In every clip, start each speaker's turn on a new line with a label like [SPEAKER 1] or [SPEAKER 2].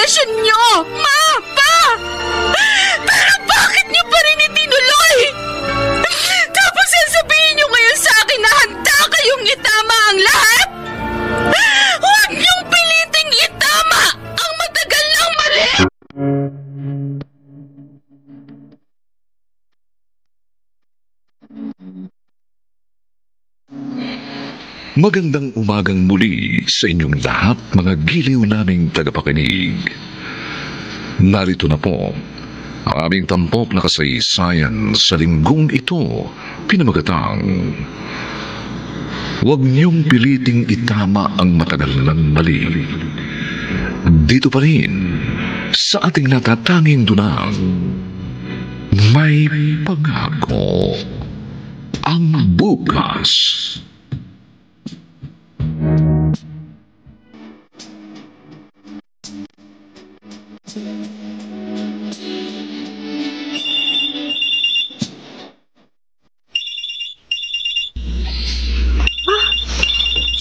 [SPEAKER 1] relasyon niyo? Ma! Pa! Pero bakit niyo pa rin itinuloy? Tapos sasabihin niyo ngayon sa akin na handa kayong itama ang lahat? Huwag niyong piliting itama ang matagal ng mali!
[SPEAKER 2] Magandang umagang muli sa inyong lahat, mga giliw naming tagapakinig. Narito na po ang aming tampok na kasaysayan sa linggong ito, pinamagatang Huwag niyong piliting itama ang matagal ng mali. Dito pa rin sa ating natatanging dunang may pangako ang bukas.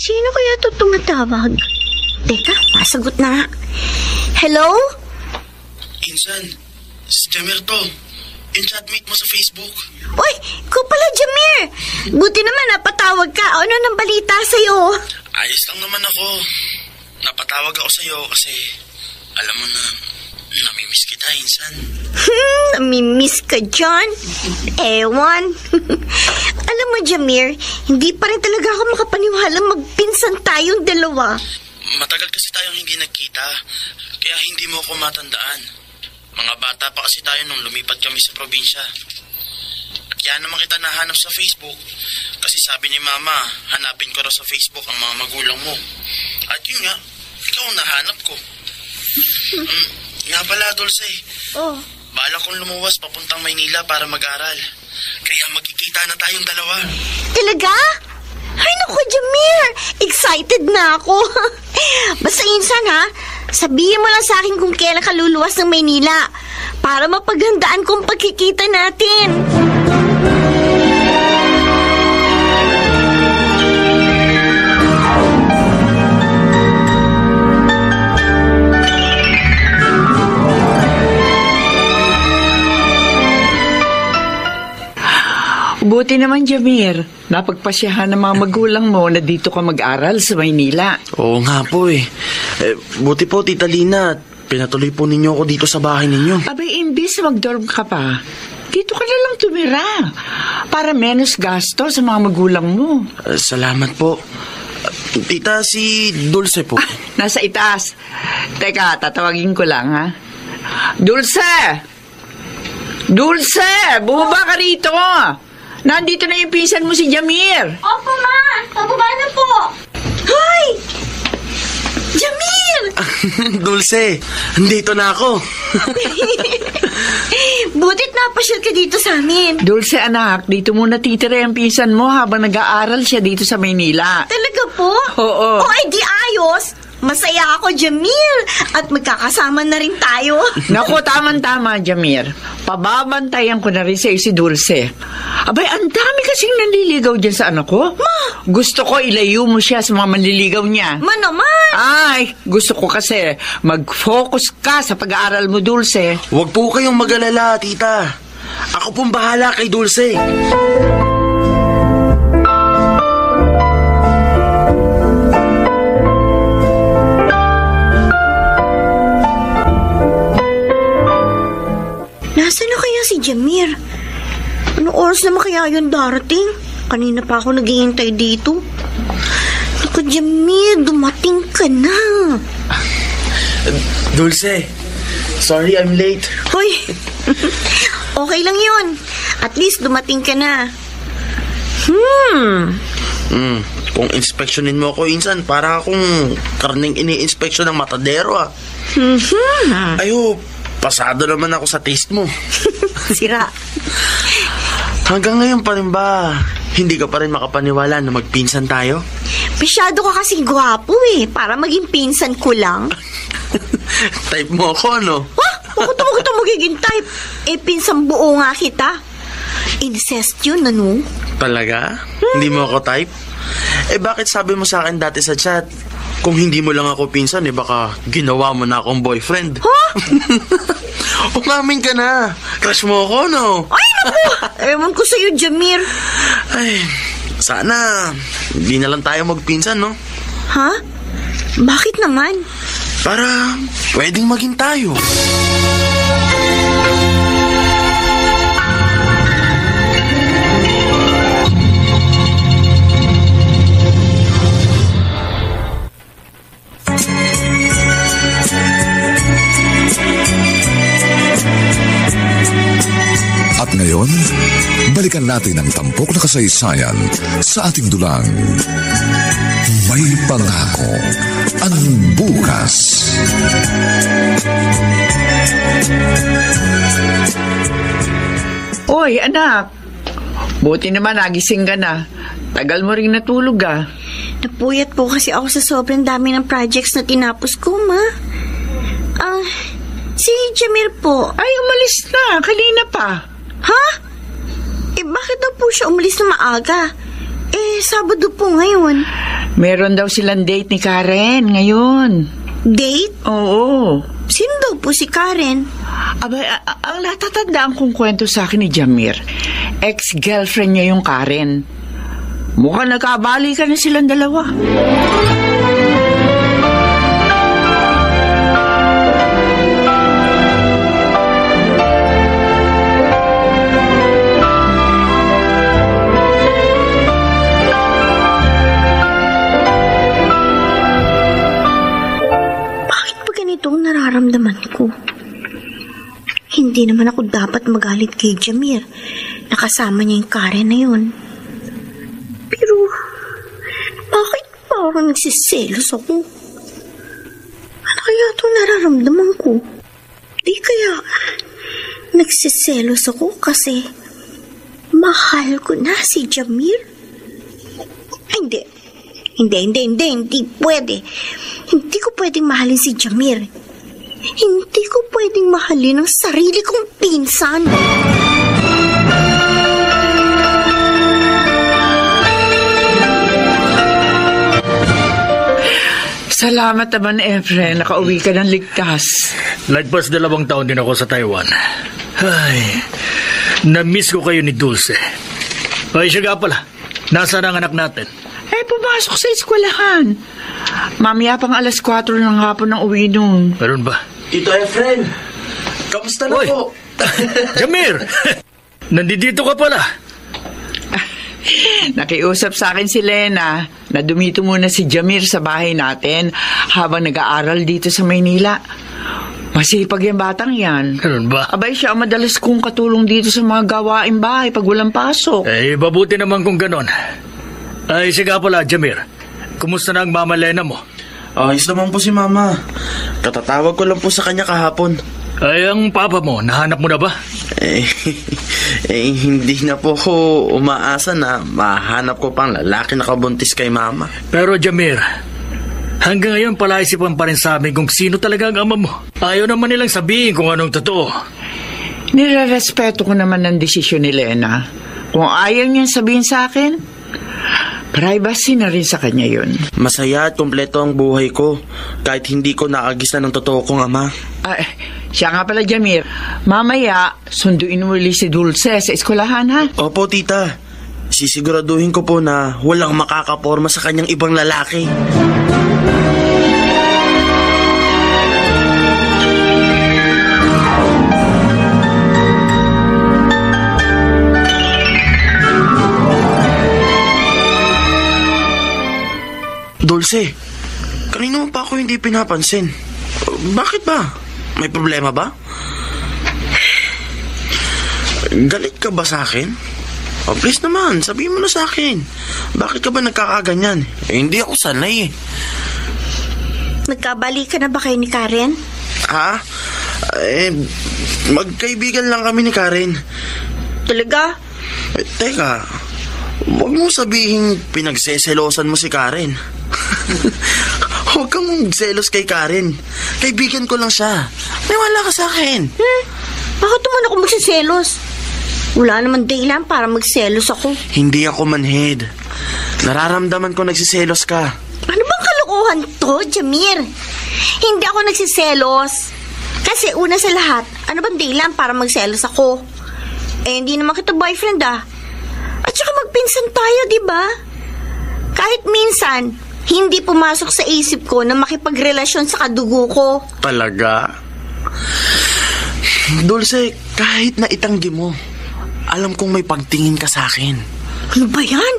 [SPEAKER 3] Sino kaya ito tumatawag? Teka, masagot na nga. Hello?
[SPEAKER 4] Insan, si Jamir to. Yung chatmate mo sa Facebook.
[SPEAKER 3] Uy, ikaw pala, Jamir. Buti naman napatawag ka. Ano nang balita sa'yo?
[SPEAKER 4] Ayos lang naman ako. Napatawag ako sa'yo kasi alam mo na namimiss kita, Insan.
[SPEAKER 3] Namimiss ka dyan? Ewan. Alam mo, Jamir, hindi pa rin talaga ako makapaniwala magpinsan tayong dalawa.
[SPEAKER 4] Matagal kasi tayong hindi nagkita, kaya hindi mo ako matandaan. Mga bata pa kasi tayo nung lumipat kami sa probinsya. At kaya naman kita nahanap sa Facebook kasi sabi ni Mama, hanapin ko raw sa Facebook ang mga magulang mo. At yun nga, ikaw ang nahanap ko. Nga pala, Dulce.
[SPEAKER 3] Oh.
[SPEAKER 4] Bala kong lumuwas papuntang Maynila para mag-aral. Kaya magkikita na tayong dalawa.
[SPEAKER 3] Talaga? Ay, naku, Jamir. Excited na ako. Basta Insan, ha? Sabihin mo lang sa akin kung kailan ka luluwas ng Maynila para mapaghandaan kong pagkikita natin.
[SPEAKER 1] Buti naman, Jamir. Napagpasyahan ng mga magulang mo na dito ka mag-aral sa Maynila.
[SPEAKER 4] Oo nga po eh. Buti po, Tita Lina, pinatuloy po ninyo ako dito sa bahay ninyo.
[SPEAKER 1] Abay, imbis mag-dorm ka pa, dito ka na lang tumira para menos gasto sa mga magulang mo.
[SPEAKER 4] Salamat po. Tita, si Dulce po.
[SPEAKER 1] Nasa itaas. Teka, tatawagin ko lang, ha? Dulce! Dulce! Bumaba ka rito! Nandito na yung pinsan mo si Jamir.
[SPEAKER 3] Opo, Ma. Pababa na po. Hoy! Jamir!
[SPEAKER 4] Dulce, andito na ako.
[SPEAKER 3] Butit napasyal ka dito sa amin.
[SPEAKER 1] Dulce, anak, dito muna titira yung pinsan mo habang nag-aaral siya dito sa Maynila.
[SPEAKER 3] Talaga po?
[SPEAKER 1] Oo.
[SPEAKER 3] Ay, di ayos. Masaya ako, Jamir. At magkakasama na rin tayo.
[SPEAKER 1] Naku, tama-tama, Jamir. Pababantayan ko na rin sa'yo si Dulce. Abay, ang dami kasing nanliligaw dyan sa anak ko.
[SPEAKER 3] Ma!
[SPEAKER 1] Gusto ko ilayo mo siya sa mga manliligaw niya.
[SPEAKER 3] Ma naman!
[SPEAKER 1] Ay, gusto ko kasi mag-focus ka sa pag-aaral mo, Dulce.
[SPEAKER 4] Huwag po kayong mag-alala, Tita. Ako pong bahala kay Dulce.
[SPEAKER 3] Nasaan na kaya si Jamir? Anong oras naman kaya yun darating? Kanina pa ako naghihintay dito. Naku, Jamir, dumating ka na.
[SPEAKER 4] Dulce, sorry I'm late.
[SPEAKER 3] Hoy, okay lang yun. At least dumating ka na.
[SPEAKER 4] Kung inspeksyonin mo ako, Insan, para akong karning ini-inspeksyon ng matadero, ah. Ayo, pasado naman ako sa taste mo.
[SPEAKER 3] Sira.
[SPEAKER 4] Hanggang ngayon pa rin ba, hindi ka pa rin makapaniwala na magpinsan tayo?
[SPEAKER 3] Masyado ka kasing gwapo eh. Para maging pinsan ko lang.
[SPEAKER 4] Type mo ako, no?
[SPEAKER 3] Bakit mo kita magiging type? Eh, pinsan buo nga kita. Incest yun,
[SPEAKER 4] Talaga? Hindi mo ako type? Eh, bakit sabi mo sa akin dati sa chat, Kung hindi mo lang ako pinsan, baka ginawa mo na akong boyfriend.
[SPEAKER 3] Ha?
[SPEAKER 4] Umamin ka na. Crush mo ako, no?
[SPEAKER 3] Ay, naku! Ewan ko sa'yo, Jamir.
[SPEAKER 4] Ay, sana hindi na lang tayo magpinsan, no?
[SPEAKER 3] Ha? Bakit naman?
[SPEAKER 4] Para pwedeng maging tayo.
[SPEAKER 2] At ngayon, balikan natin ang tampok na kasaysayan sa ating dulang. May pangako ang bukas.
[SPEAKER 5] Oy, anak. Buti naman nagising ka na. Tagal mo ring natulog ah.
[SPEAKER 3] Napuyat po kasi ako sa sobrang dami ng projects na tinapos ko, ma. Si Jamir po.
[SPEAKER 5] Ay, umalis na. Kanina pa.
[SPEAKER 3] Ha? Bakit daw po siya umalis na maaga? Sabado po ngayon.
[SPEAKER 5] Meron daw silang date ni Karen ngayon.
[SPEAKER 3] Date?
[SPEAKER 5] Oo.
[SPEAKER 3] Sino daw po si Karen?
[SPEAKER 5] Abay, ang natatandaan kong kwento sa akin ni Jamir, ex-girlfriend niya yung Karen. Mukhang nagkabali ka na silang dalawa.
[SPEAKER 3] Itong nararamdaman ko. Hindi naman ako dapat magalit kay Jamir. Nakasama niya yung Karen na yun. Pero, bakit parang nagsiselos ako? Ano kaya itong nararamdaman ko? Di kaya nagsiselos ako kasi mahal ko na si Jamir? Hindi pwede. Hindi ko pwedeng mahalin si Jamir. Hindi ko pwedeng mahalin ang sarili kong pinsan.
[SPEAKER 5] Salamat naman, Efren. Nakauwi ka ng ligtas.
[SPEAKER 6] Lagpas 2 taon din ako sa Taiwan. Ay, na-miss ko kayo ni Dulce. Ay, siya nga pala. Nasaan ang anak natin?
[SPEAKER 5] Pumasok sa eskwelahan. Mamaya pang 4:00 ng hapon ang uwi noon.
[SPEAKER 6] Meron ba?
[SPEAKER 4] Tito Efren, kamusta na
[SPEAKER 6] Oy.
[SPEAKER 4] po?
[SPEAKER 6] Jamir! Nandito ka pala.
[SPEAKER 5] Nakiusap sa akin si Lena na dumito muna si Jamir sa bahay natin habang nag-aaral dito sa Maynila. Masipag yung batang yan.
[SPEAKER 6] Meron ba?
[SPEAKER 5] Abay, siya ang madalas kong katulong dito sa mga gawaing bahay pag walang pasok.
[SPEAKER 6] Mabuti naman kung ganon. Ay, siya pala, Jamir. Kumusta na ang mama Lena mo?
[SPEAKER 4] Ayos naman po si Mama. Katatawag ko lang po sa kanya kahapon.
[SPEAKER 6] Ay, ang papa mo, nahanap mo na ba?
[SPEAKER 4] Hindi na po ko umaasa na mahanap ko pang lalaki na kabuntis kay Mama.
[SPEAKER 6] Pero Jamir, hanggang ngayon palaisipan pa rin sa amin kung sino talaga ang ama mo. Ayaw naman nilang sabihin kung anong totoo.
[SPEAKER 5] Nirerespeto ko naman ang desisyon ni Lena. Kung ayaw niyang sabihin sa akin, privacy na rin sa kanya yun.
[SPEAKER 4] Masaya at kumpleto ang buhay ko kahit hindi ko naagisa ng totoo kong ama.
[SPEAKER 5] Ay, siya nga pala, Jamir. Mamaya, sunduin mo ulit si Dulce sa eskwelahan, ha?
[SPEAKER 4] Opo, tita. Sisiguraduhin ko po na walang makakaporma sa kanyang ibang lalaki. Dulce, kanino mo pa ako hindi pinapansin? Bakit ba? May problema ba? Galit ka ba sa akin? Please naman, sabihin mo na sa akin. Bakit ka ba nagkakaganyan? Hindi ako sanay eh.
[SPEAKER 3] Nagkabalikan na ba kayo ni Karen?
[SPEAKER 4] Ha? Magkaibigan lang kami ni Karen.
[SPEAKER 3] Talaga?
[SPEAKER 4] Teka, huwag mo sabihin pinagseselosan mo si Karen. Huwag kang magselos kay Karen. Kaibigan ko lang siya. Niwala ka sa akin.
[SPEAKER 3] Bakit naman ako magsiselos? Wala naman dahilan para magselos ako.
[SPEAKER 4] Hindi ako manhid. Nararamdaman ko nagsiselos ka.
[SPEAKER 3] Ano bang kalokohan kalokohan to, Jamir. Hindi ako nagsiselos. Kasi una sa lahat, ano bang dahilan para magselos ako? Eh, hindi naman kita boyfriend At saka magpinsan tayo, di ba? Kahit minsan, hindi pumasok sa isip ko na makipagrelasyon sa kadugo ko.
[SPEAKER 4] Talaga? Dulce, kahit na itanggi mo, alam kong may pagtingin ka sa akin.
[SPEAKER 3] Ano ba yan?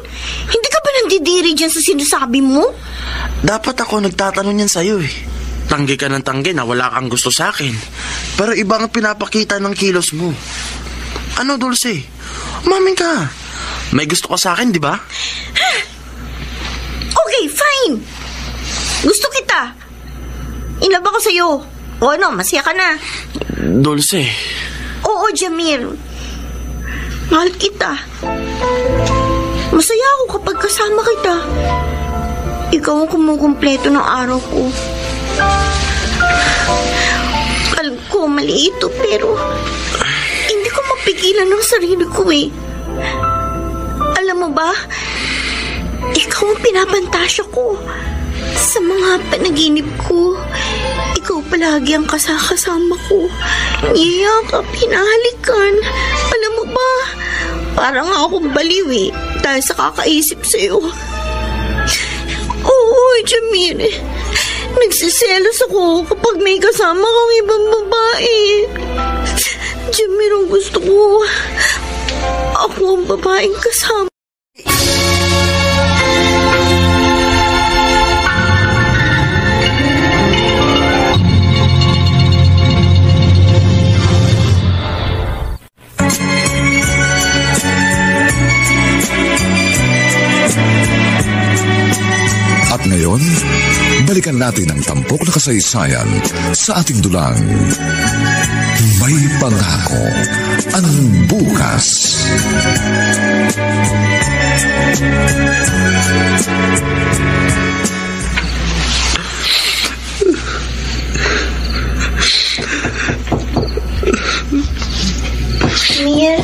[SPEAKER 3] Hindi ka ba nandidiri dyan sa sinasabi mo?
[SPEAKER 4] Dapat ako nagtatanong yan sa'yo eh. Tanggi ka ng tanggi na wala kang gusto sa akin. Pero iba ang pinapakita ng kilos mo. Ano, Dulce? Umamin ka. May gusto ka sa akin, di ba?
[SPEAKER 3] Okay, fine. Gusto kita. In love ako sa'yo. O ano, masaya ka na.
[SPEAKER 4] Dulce.
[SPEAKER 3] Oo, Jamir. Mahal kita. Masaya ako kapag kasama kita. Ikaw ang kumukumpleto ng araw ko. Alam ko, mali ito, pero hindi ko mapigilan ng sarili ko eh. Alam mo ba, ikaw ang pinapantasya ko. Sa mga panaginip ko, ikaw palagi ang kasama ko. Niyayakap, hinahalikan. Alam mo ba, parang akong baliw eh, dahil sa kakaisip sa'yo. Oo, Jamir. Nagsiselos ako kapag may kasama kang ibang babae. Jamir, ang gusto ko, ako ang babaeng kasama.
[SPEAKER 2] At ngayon, balikan natin ang tampok na kasaysayan sa ating dulang May Pangako ang Bukas.
[SPEAKER 3] Jamir?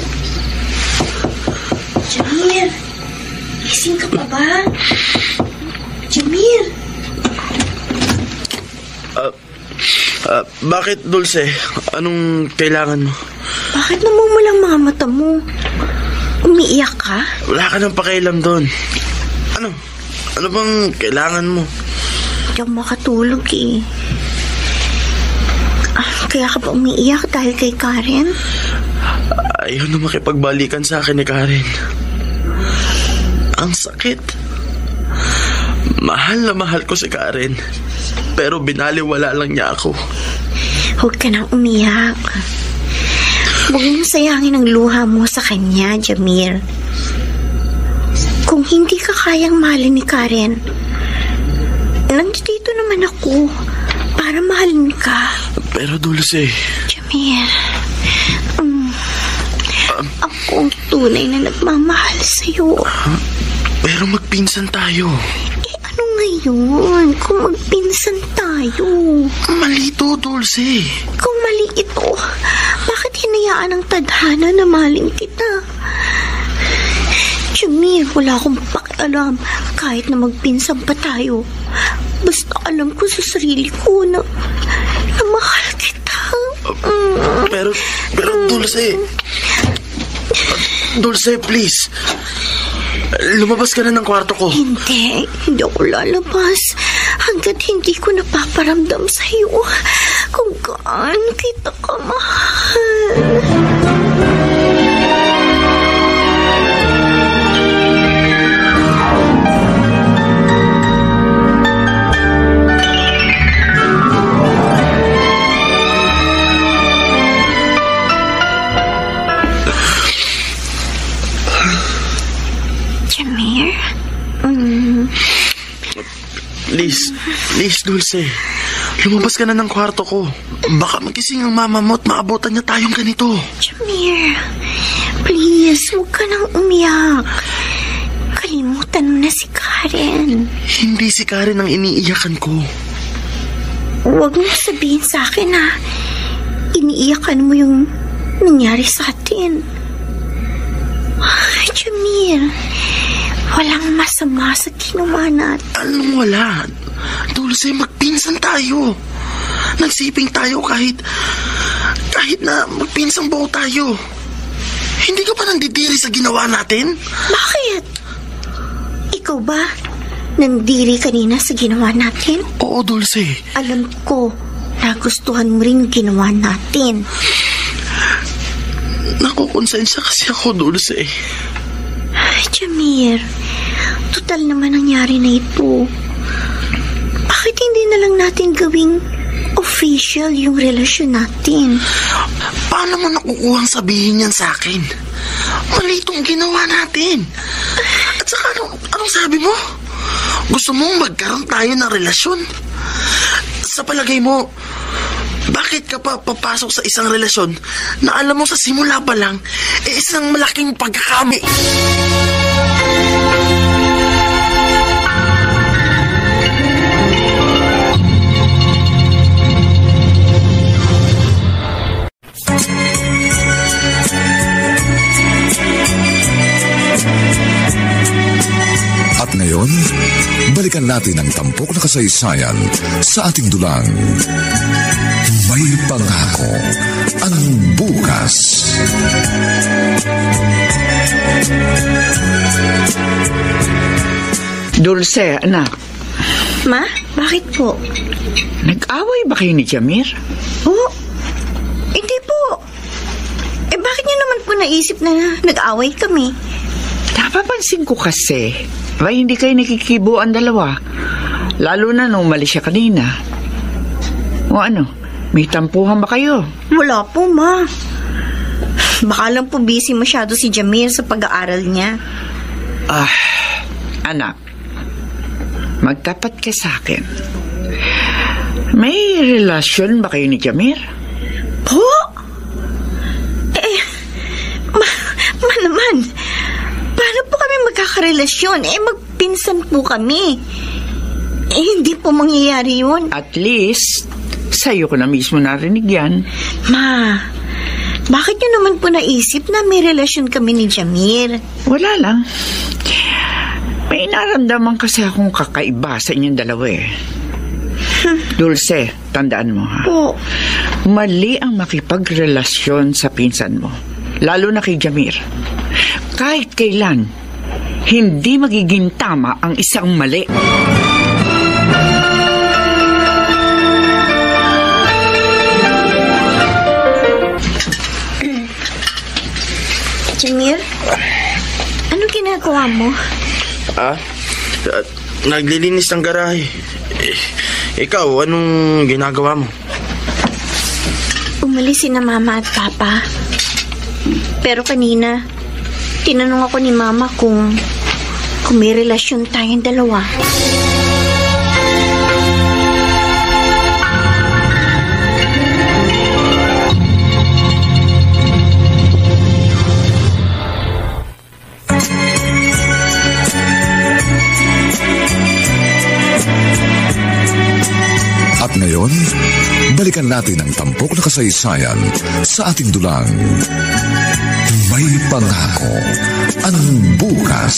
[SPEAKER 3] Jamir? Gising ka pa ba? Jamir?
[SPEAKER 4] Bakit, Dulce? Anong kailangan mo?
[SPEAKER 3] Bakit namumulang mga mata mo? Umiiyak ka?
[SPEAKER 4] Wala ka nang pakialam doon. Ano? Ano bang kailangan mo?
[SPEAKER 3] Hindi ako makatulog eh. Kaya ka ba umiiyak dahil kay Karen?
[SPEAKER 4] Ayaw na makipagbalikan sa akin ni Karen. Ang sakit. Mahal na mahal ko si Karen. Pero binaliwala lang niya ako.
[SPEAKER 3] Huwag ka nang umiyak. Huwag mo sayangin ang luha mo sa kanya, Jamir. Kung hindi ka kayang mahalin ni Karen, nandito naman ako para mahalin ka.
[SPEAKER 4] Pero Dulce...
[SPEAKER 3] Jamir, ako ang tunay na nagmamahal sa'yo.
[SPEAKER 4] Pero magpinsan tayo.
[SPEAKER 3] Ano ngayon kung magpinsan tayo?
[SPEAKER 4] Mali to, Dulce.
[SPEAKER 3] Kung mali ito, bakit hinayaan ng tadhana na mahalin kita? Jamir, wala akong pakialam kahit na magpinsan pa tayo. Basta alam ko sa sarili ko na mahal kita.
[SPEAKER 4] Pero Dulce... Dulce, please. Lumabas ka na ng kwarto ko.
[SPEAKER 3] Hindi ako lalabas hanggat hindi ko napaparamdam sa iyo kung gaano kita kamahal. Jamir?
[SPEAKER 4] Please, Dulce. Lumabas ka na ng kwarto ko. Baka magising ang mama mo at maabutan niya tayong ganito.
[SPEAKER 3] Jamir, please, huwag ka nang umiyak. Kalimutan mo na si Karen.
[SPEAKER 4] Hindi si Karen ang iniiyakan ko.
[SPEAKER 3] Huwag mo sabihin sa akin na iniiyakan mo yung nangyari sa atin. Jamir, walang masama sa ginawa natin.
[SPEAKER 4] Anong wala? Dulce, magpinsan tayo. Nagsiping tayo kahit na magpinsang buo tayo. Hindi ka pa nandidiri sa ginawa natin?
[SPEAKER 3] Bakit? Ikaw ba nandiri kanina sa ginawa natin?
[SPEAKER 4] Oo, Dulce.
[SPEAKER 3] Alam ko, nagustuhan mo rin ginawa natin.
[SPEAKER 4] Nakukonsensya kasi ako, Dulce.
[SPEAKER 3] Ay, Jamir, total naman nangyari na ito. Bakit hindi na lang natin gawing official yung relasyon natin?
[SPEAKER 4] Paano mo nakukuhang sabihin yan sa akin? Mali itong ginawa natin. At saka anong sabi mo? Gusto mong magkaroon tayo ng relasyon? Sa palagay mo, bakit ka pa papasok sa isang relasyon na alam mo sa simula pa lang isang malaking pagkakami?
[SPEAKER 2] At ngayon, balikan natin ang tampok na kasaysayan sa ating dulang. May pangako ang bukas.
[SPEAKER 5] Dulce, anak.
[SPEAKER 3] Ma, bakit po?
[SPEAKER 5] Nag-away ba kayo ni Jamir?
[SPEAKER 3] Oh, hindi po. Bakit niyo naman po naisip na nag-away kami?
[SPEAKER 5] Napapansin ko kasi, hindi kayo nakikibo ang dalawa. Lalo na nung umalis siya kanina. O ano, may tampuhan ba kayo?
[SPEAKER 3] Wala po, Ma. Baka lang po busy masyado si Jamir sa pag-aaral niya.
[SPEAKER 5] Anak, magtapat ka sa akin. May relasyon ba kayo ni Jamir?
[SPEAKER 3] Po? Ma naman. Paano po kami magkakarelasyon? Magpinsan po kami. Hindi po mangyayari yun.
[SPEAKER 5] At least, sa'yo ko na mismo narinig yan.
[SPEAKER 3] Ma, bakit nyo naman po naisip na may relasyon kami ni Jamir?
[SPEAKER 5] Wala lang. May naramdaman kasi akong kakaiba sa inyong dalawa eh. Dulce, tandaan mo ha.
[SPEAKER 3] Po.
[SPEAKER 5] Mali ang makipagrelasyon sa pinsan mo. Lalo na kay Jamir. Kahit kailan, hindi magiging tama ang isang mali.
[SPEAKER 3] Jamir, anong ginagawa mo?
[SPEAKER 4] Naglilinis ng garahe. Ikaw, anong ginagawa mo?
[SPEAKER 3] Umalis si na Mama at Papa. Pero kanina, tinanong ako ni Mama kung may relasyon tayong dalawa.
[SPEAKER 2] At ngayon, balikan natin ang tampok na kasaysayan sa ating dulang. May pangako ang bukas.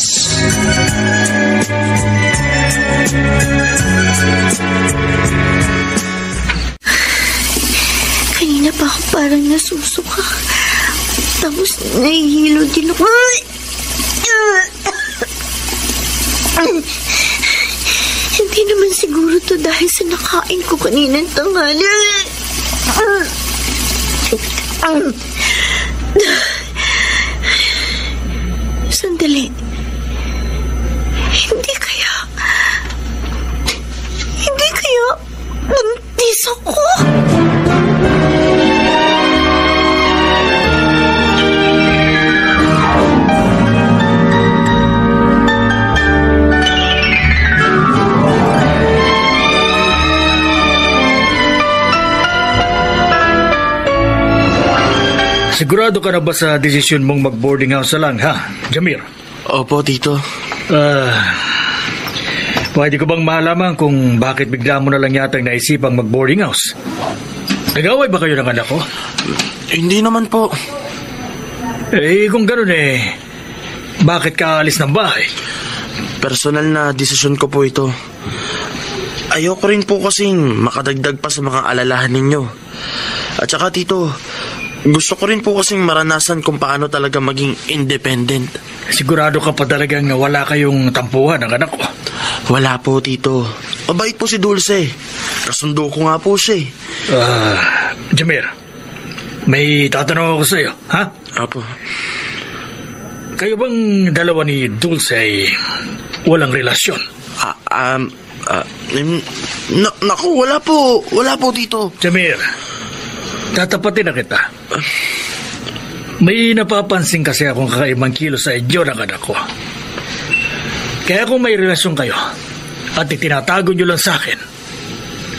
[SPEAKER 3] Kanina pa ako parang nasusuka. Tapos nahihilo din ako. Hindi naman siguro to dahil sa nakain ko kaninang tanghali. Sandali. Hindi kaya buntis ako?
[SPEAKER 6] Sigurado ka na ba sa desisyon mong mag-boarding house na lang, ha, Jamir?
[SPEAKER 4] Opo, Tito.
[SPEAKER 6] Pwede ko bang malaman kung bakit bigla mo na lang yatang naisipang mag-boarding house? Nag-away ba kayo ng anak ko?
[SPEAKER 4] Hindi naman po.
[SPEAKER 6] Kung gano'n bakit ka alis ng bahay?
[SPEAKER 4] Personal na desisyon ko po ito. ayoko rin po kasing makadagdag pa sa mga alalahan ninyo. At saka tito, gusto ko rin po kasing maranasan kung paano talaga maging independent.
[SPEAKER 6] Sigurado ka pa talagang wala kayong tampuhan ng anak ko?
[SPEAKER 4] Wala po, tito. Mabait po si Dulce. Kasundo ko nga po siya.
[SPEAKER 6] Jamir, may tatanong ako sa'yo, ha?
[SPEAKER 4] Apo.
[SPEAKER 6] Kayo bang dalawa ni Dulce ay walang relasyon?
[SPEAKER 4] Naku, wala po. Wala po, tito.
[SPEAKER 6] Jamir, tatapatin na kita. May napapansin kasi akong kakaibang kilo sa inyo ng anak ko. Kaya kung may relasyon kayo at itinatago nyo lang sa akin,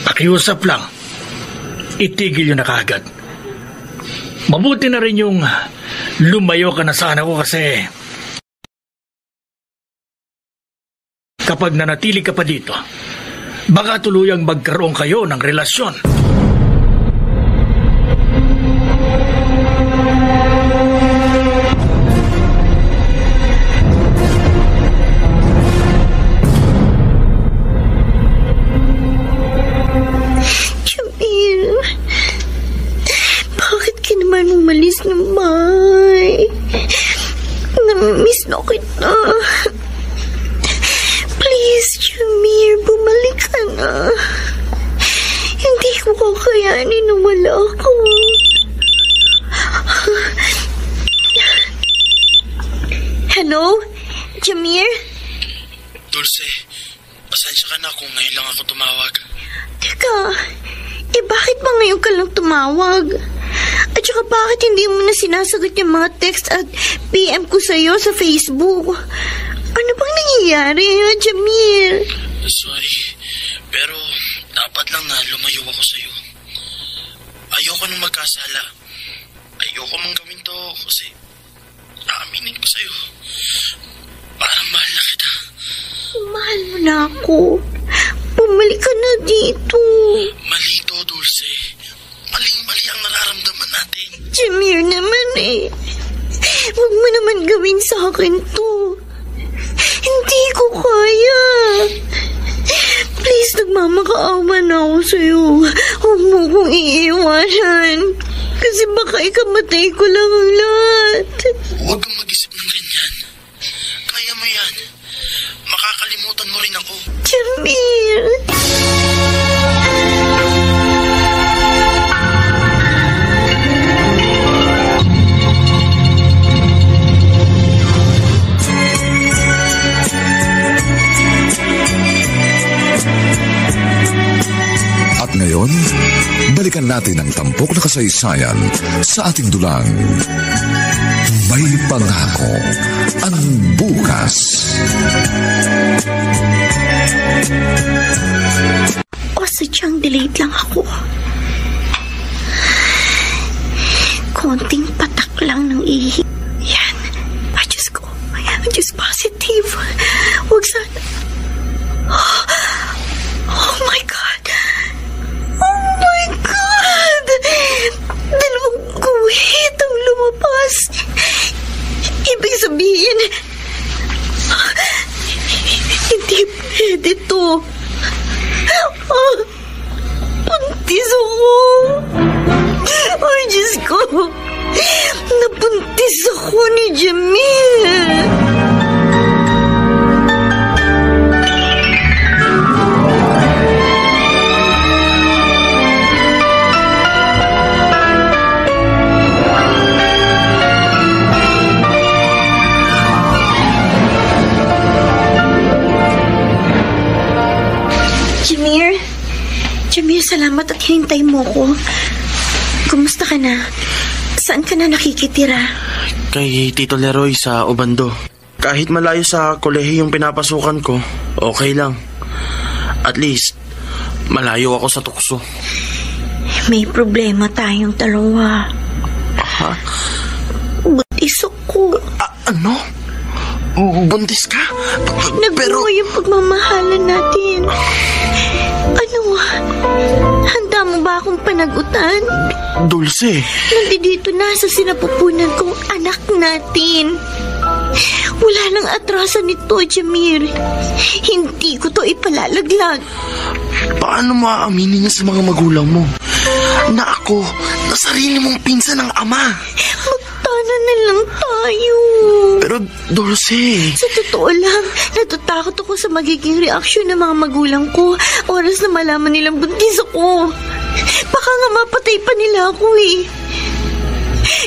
[SPEAKER 6] pakiusap lang, itigil nyo na kaagad. Mabuti na rin yung lumayo ka na sa anak ko kasi kapag nanatili ka pa dito, baka tuluyang magkaroon kayo ng relasyon.
[SPEAKER 3] Umalis ng bahay. Namiss na kita. Please, Jamir, bumalik ka na. Hindi ko kakayanin na wala ako. Hello? Jamir?
[SPEAKER 4] Dulce, pasensya ka na kung ngayon lang ako tumawag.
[SPEAKER 3] Teka, bakit ba ngayon ka lang tumawag? At saka bakit hindi mo na sinasagot yung mga text at PM ko sa'yo sa Facebook? Ano bang nangyayari, Jamir?
[SPEAKER 4] Sorry, pero dapat lang na lumayo ako sa'yo. Ayoko nang magkasala. Ayoko mang gawin to kasi aaminin ko sa'yo. Parang mahal na kita.
[SPEAKER 3] Mahal mo na ako. Bumalik ka na dito.
[SPEAKER 4] Mali to, Dulce. Maling-mali ang nararamdaman natin.
[SPEAKER 3] Jamir naman Huwag mo naman gawin sa akin to. Hindi ko kaya. Please, nagmamakaawa na ako sa'yo. Huwag mo kong iiwanan. Kasi baka ikamatay ko lang ang lahat.
[SPEAKER 4] Huwag kang mag-isip ng ganyan. Kaya mo yan. Makakalimutan mo rin ako.
[SPEAKER 3] Jamir.
[SPEAKER 2] At ngayon, balikan natin ang tampok na kasaysayan sa ating dulang. May pangako ang bukas.
[SPEAKER 3] O sadyang delayed lang ako. Konting patak lang ng ihi. Yan. Ay, Diyos ko. Diyos positive. Huwag sana. Oh my God. Oh my God. Dalawang guhit ang lumabas. Ibig sabihin, hindi pwede to. Buntis ako. Ay, Diyos ko. Nabuntis ako ni Jamil. Jamir, salamat at hinintay mo ko. Kumusta ka na? Saan ka na nakikitira?
[SPEAKER 4] Kay Tito Leroy sa Obando. Kahit malayo sa kolehiyo yung pinapasukan ko, okay lang. At least, malayo ako sa tukso.
[SPEAKER 3] May problema tayong dalawa.
[SPEAKER 4] Ha?
[SPEAKER 3] Buntis ako.
[SPEAKER 4] Ano? Buntis ka?
[SPEAKER 3] Nagbuo yung pagmamahalan natin. Ano? Handa mo ba akong panagutan?
[SPEAKER 4] Dulce.
[SPEAKER 3] Nandito na sa sinapupunan kong anak natin. Wala nang atrasan nito, Jamir. Hindi ko to ipalalaglag.
[SPEAKER 4] Paano maaaminin niya sa mga magulang mo na ako, na sarili mong pinsan ng ama?
[SPEAKER 3] Magtana na lang tayo.
[SPEAKER 4] Pero, Dulce...
[SPEAKER 3] Sa totoo lang, natatakot ako sa magiging reaksyon ng mga magulang ko oras na malaman nilang buntis ako. Baka nga mapatay pa nila ako eh.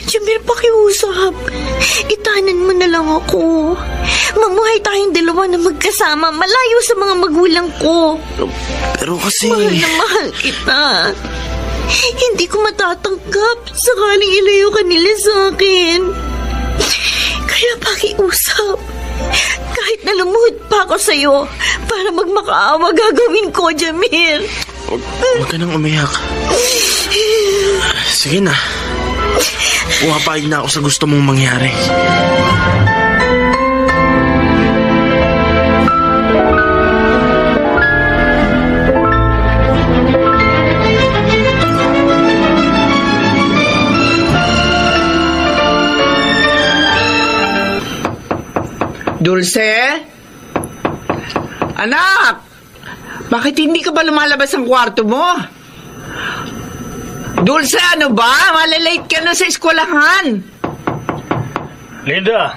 [SPEAKER 3] Jamir, pakiusap. Itanan mo na lang ako. Mamuhay tayong dalawa na magkasama, malayo sa mga magulang ko.
[SPEAKER 4] Pero kasi...
[SPEAKER 3] Mahal na mahal kita. Hindi ko matatanggap sakaling ilayo ka nila sa akin. Kaya pakiusap. Kahit nalumuhod pa ako sa'yo, para magmakaawa gagawin ko, Jamir.
[SPEAKER 4] Huwag ka nang umiyak. Sige na. Pumapayag na ako sa gusto mong mangyari.
[SPEAKER 5] Dulce? Anak! Bakit hindi ka ba lumalabas ang kwarto mo? Dulce, ano ba? Malalate ka na sa eskwelahan.
[SPEAKER 6] Linda,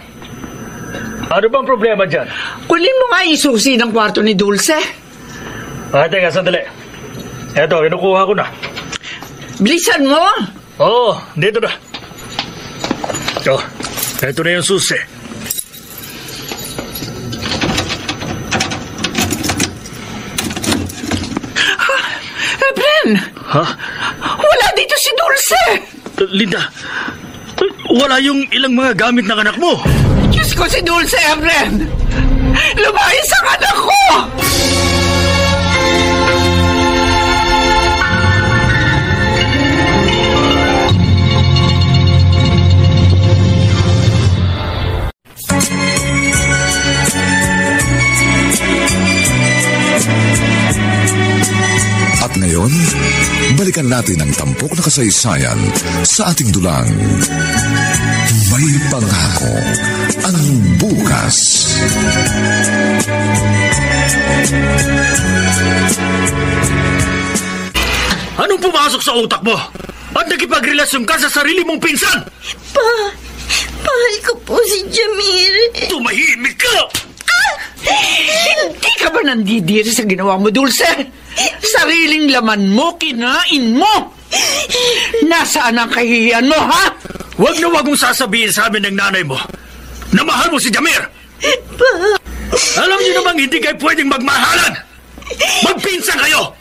[SPEAKER 6] ano bang problema dyan?
[SPEAKER 5] Kunin mo nga yung susi ng kwarto ni Dulce.
[SPEAKER 6] Teka, sandali. Eto, kinukuha ko na.
[SPEAKER 5] Bilisan mo!
[SPEAKER 6] Oo, dito na. Eto na yung susi.
[SPEAKER 5] Efren!
[SPEAKER 6] Ha?
[SPEAKER 5] Wala dito si Dulce!
[SPEAKER 6] Linda, wala yung ilang mga gamit ng anak mo.
[SPEAKER 5] Diyos ko, si Dulce, Efren! Lumayas ang anak ko!
[SPEAKER 2] At ngayon, balikan natin ang tampok na kasaysayan sa ating dulang. May pangako ang bukas.
[SPEAKER 6] Anong pumasok sa utak mo? At nakipagrelasyon ka sa sarili mong pinsan?
[SPEAKER 3] Mahal ko po si Jamir.
[SPEAKER 6] Tumahimik ka!
[SPEAKER 5] Hindi ka ba nandidiri sa ginawa mo, Dulce? Sariling laman mo, kinain mo! Nasaan ang kahihiyan mo, ha?
[SPEAKER 6] Huwag na huwag mong sasabihin sa amin ng nanay mo na mahal mo si Jamir! Alam niyo namang hindi kayo pwedeng magmahalan! Magpinsan kayo!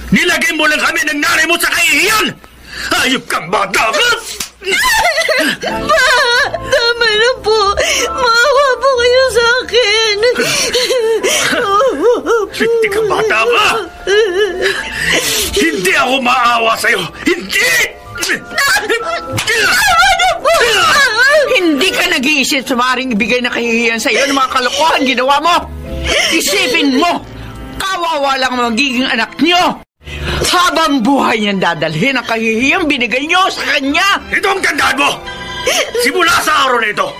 [SPEAKER 6] Nilagay mo lang kami ng nanay mo sa kahihiyan! Hayop kang bata ka!
[SPEAKER 3] Pa! Tama na po! Maawa po kayo sa akin!
[SPEAKER 6] Hindi ka bata ka! Hindi ako maawa sa'yo! Hindi!
[SPEAKER 5] Hindi ka nag-iisip sa maaaring ibigay na kahihiyan sa iyo ng mga kalokohan ginawa mo! Isipin mo! Kawawa lang ang magiging anak niyo! Habang buhay niyang dadalhin ang kahihiyang binigay niyo sa kanya!
[SPEAKER 6] Ito ang tandaan mo! Simula sa araw na ito,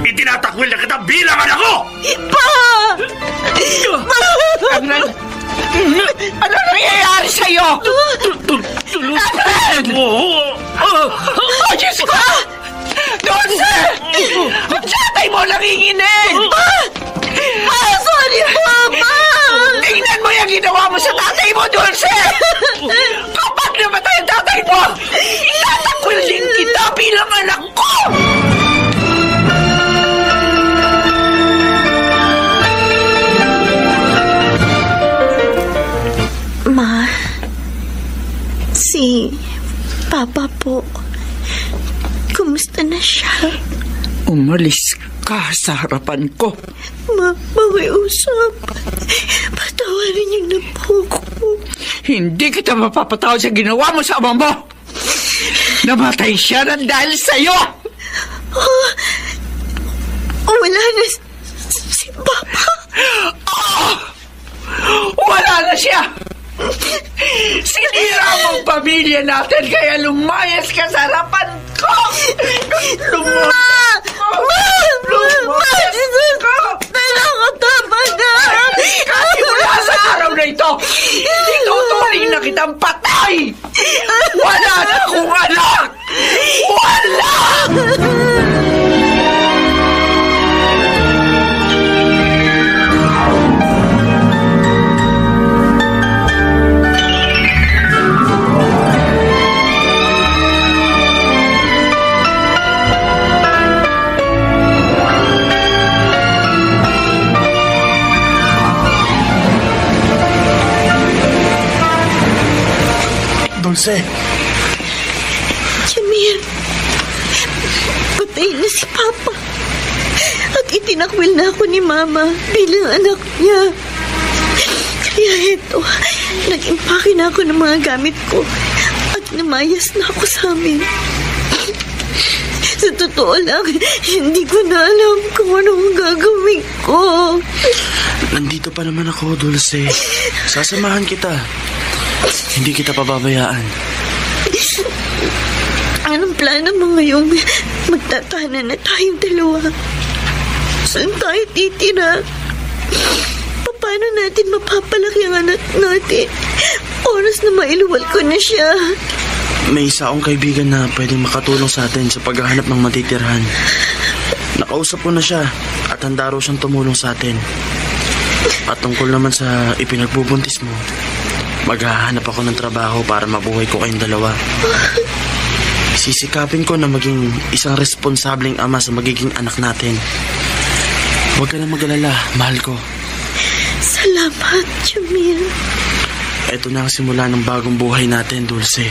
[SPEAKER 6] itinatakwil na kita bilang anak ko!
[SPEAKER 3] Pa!
[SPEAKER 5] Ano nangyayari sa'yo? Oh, Diyos ko! Dulce! Ang tatay mo nanginginig!
[SPEAKER 3] Sorry, Mama!
[SPEAKER 5] Tingnan mo yung ginawa mo sa tatay mo, Dulce! Kapag namatay ang tatay mo, itatakwil din kita bilang anak ko!
[SPEAKER 3] Ma, si Papa po, kumusta na siya?
[SPEAKER 5] Umalis ka sa harapan ko.
[SPEAKER 3] Makiusap. Patawarin niyo na po ko.
[SPEAKER 5] Hindi kita mapapatawad sa ginawa mo sa ama mo. Namatay siya ng dahil sa'yo.
[SPEAKER 3] Wala na si Papa.
[SPEAKER 5] Wala na siya. Sinira mong pamilya natin kaya lumayas ka sa harapan ko. Lumayas.
[SPEAKER 3] Tama na!
[SPEAKER 5] Kasi mula sa araw na ito, ituturing na kitang patay! Wala na akong anak! Wala!
[SPEAKER 6] Dulce,
[SPEAKER 3] Jamir, patay na si Papa. At itinakwil na ako ni Mama bilang anak niya. Kaya eto, nag-impake na ako ng mga gamit ko at namayas na ako sa amin. Sa totoo lang, hindi ko na alam kung anong gagawin ko.
[SPEAKER 4] Nandito pa naman ako, Dulce. Sasamahan kita. Hindi kita pababayaan.
[SPEAKER 3] Anong plano mo ngayong magtatahanan na tayong dalawa? Saan tayo titira? Paano natin mapapalaki ang anak natin? Oras na mailuwal ko na siya.
[SPEAKER 4] May isa akong kaibigan na pwedeng makatulong sa atin sa paghahanap ng matitirhan. Nakausap ko na siya at handa raw siyang tumulong sa atin. At tungkol naman sa ipinagbubuntis mo, maghahanap ako ng trabaho para mabuhay ko kayong dalawa. Sisikapin ko na maging isang responsableng ama sa magiging anak natin. Huwag ka na mag-alala, mahal ko.
[SPEAKER 3] Salamat, Jamil.
[SPEAKER 4] Ito na ang simula ng bagong buhay natin, Dulce.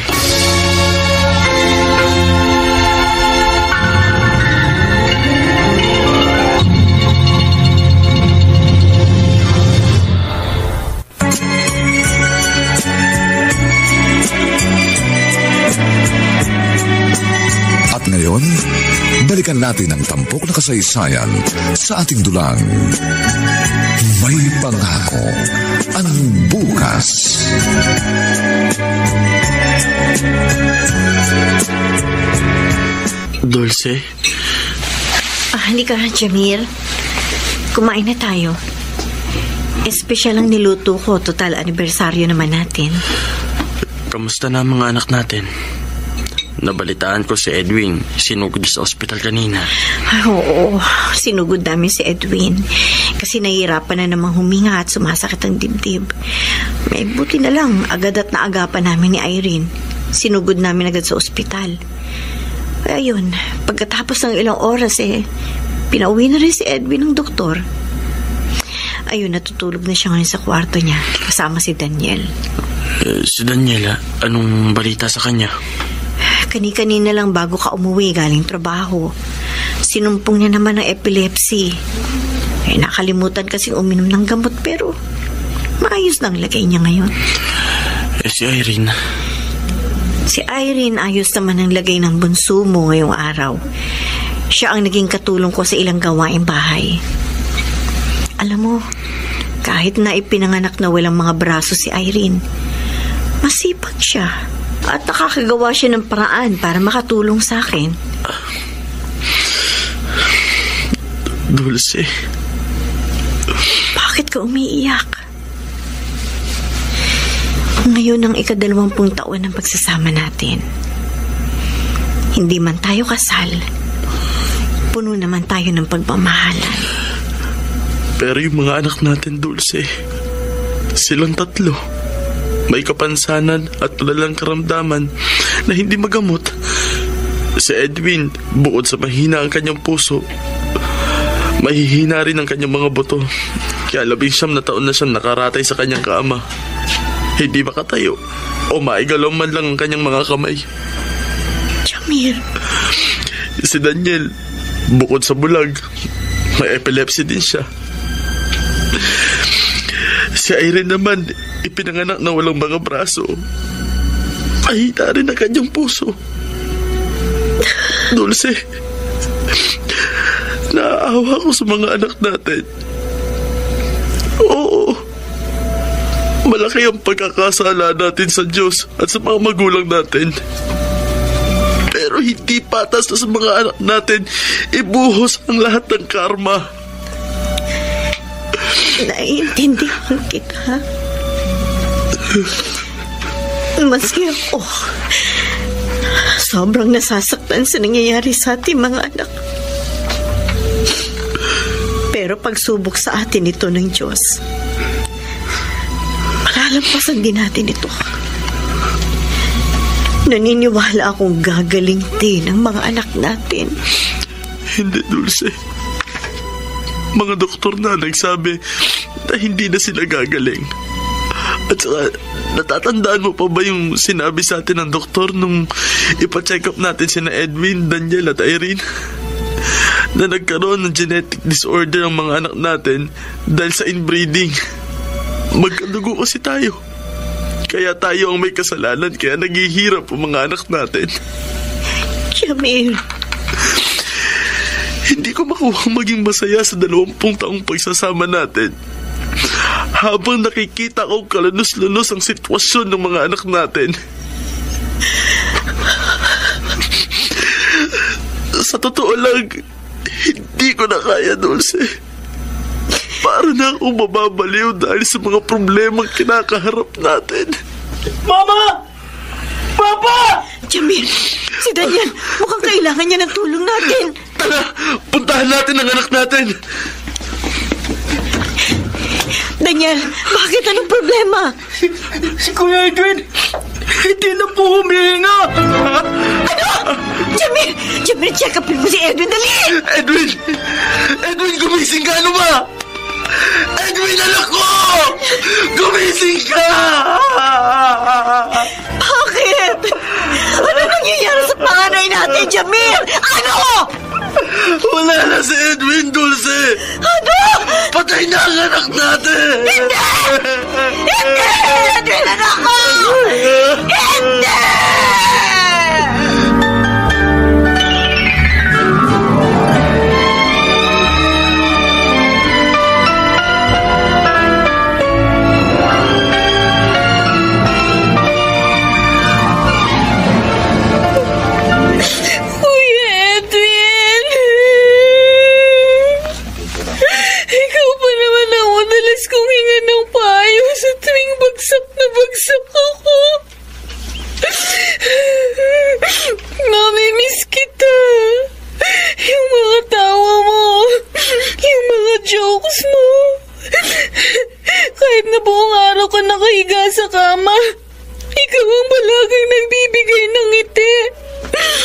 [SPEAKER 2] At ngayon, balikan natin ang tampok na kasaysayan sa ating dulang. May pangako ang bukas.
[SPEAKER 4] Dulce?
[SPEAKER 3] Halika, Jamil. Kumain na tayo. Espesyal ang niluto ko. Total, anibersaryo naman natin.
[SPEAKER 4] Kamusta na ang mga anak natin? Nabalitaan ko si Edwin. Sinugod sa ospital kanina.
[SPEAKER 3] Ay, oo, sinugod namin si Edwin. Kasi nahihirapan na namang huminga at sumasakit ang dibdib. May buti na lang, agad at naagapan namin ni Irene. Sinugod namin agad sa ospital. Ayun, pagkatapos ng ilang oras pinauwi na rin si Edwin ng doktor. Ayun, natutulog na siya ngayon sa kwarto niya, kasama si Daniel.
[SPEAKER 4] Si Daniela, anong balita sa kanya?
[SPEAKER 3] Kani-kanina lang bago ka umuwi galing trabaho. Sinumpong niya naman ng epilepsy. Nakalimutan kasing uminom ng gamot pero maayos lang lagay niya ngayon.
[SPEAKER 4] Si Irene?
[SPEAKER 3] Si Irene ayos naman ang lagay ng bunso mo ngayong araw. Siya ang naging katulong ko sa ilang gawaing bahay. Alam mo, kahit na ipinanganak na walang mga braso si Irene, masipag siya. At nakakagawa siya ng paraan para makatulong sa akin.
[SPEAKER 4] Dulce.
[SPEAKER 3] Bakit ka umiiyak? Ngayon ang 20 taon ng pagsasama natin. Hindi man tayo kasal, puno naman tayo ng pagmamahalan.
[SPEAKER 4] Pero yung mga anak natin, Dulce, silang 3. May kapansanan at malalang karamdaman na hindi magamot. Si Edwin, bukod sa mahina ang kanyang puso, mahihina rin ang kanyang mga buto. Kaya 19 na taon na siyang nakaratay sa kanyang kaama. Hindi makatayo o maigalaw man lang ang kanyang mga kamay.
[SPEAKER 3] Jamir.
[SPEAKER 4] Si Daniel, bukod sa bulag, may epilepsy din siya. Si Irene naman, ipinanganak na walang mga braso. Mahina rin ang kanyang puso. Dulce, naaawa ko sa mga anak natin. Oo, malaki ang pagkakasala natin sa Diyos at sa mga magulang natin. Pero hindi patas na sa mga anak natin ibuhos ang lahat ng karma.
[SPEAKER 3] Naiintindihan kita. Maski ako, sobrang nasasaktan sa nangyayari sa ating mga anak. Pero pagsubok sa atin ito ng Diyos, malalampasan din natin ito. Naniniwala akong gagaling din ang mga anak natin.
[SPEAKER 4] Hindi, Dulce. Mga doktor na nagsabi na hindi na sila gagaling. At saka, natatandaan mo pa ba yung sinabi sa atin ng doktor nung ipa-check up natin sina Edwin, Daniel at Irene? Na nagkaroon ng genetic disorder ang mga anak natin dahil sa inbreeding. Magkadugo kasi tayo. Kaya tayo ang may kasalanan, kaya naghihirap ang mga anak natin.
[SPEAKER 3] Jamil.
[SPEAKER 4] Hindi ko makuha maging masaya sa 20 taong pagsasama natin. Habang nakikita ko kalanos-lanos ang sitwasyon ng mga anak natin. Sa totoo lang, hindi ko na kaya, Dulce. Para na akong mababaliw dahil sa mga problemang kinakaharap natin.
[SPEAKER 5] Mama! Papa!
[SPEAKER 3] Jamil, si Daniel, mukhang kailangan niya ng tulong natin.
[SPEAKER 4] Tara, puntahan natin ang anak natin.
[SPEAKER 3] Daniel, bakit? Anong problema?
[SPEAKER 5] Si Kuya Edwin, hindi na po humihinga.
[SPEAKER 3] Ano? Jamil, check upin mo si Edwin, dali!
[SPEAKER 4] Edwin, gumising ka, ano ba? Edwin, anak ko! Gumising ka!
[SPEAKER 3] Bakit? Ano nangyayari sa panganay natin, Jamil? Ano?
[SPEAKER 4] Wala na si Edwin, Dulce!
[SPEAKER 3] Ano?
[SPEAKER 4] Patay na ang anak natin!
[SPEAKER 3] Hindi! Edwin, anak ko! Hindi!
[SPEAKER 1] Bagsak ako. Namimiss kita. Yung mga tawa mo. Yung mga jokes mo. Kahit na buong araw ka nakahiga sa kama, ikaw ang palaging nagbibigay ng ngiti.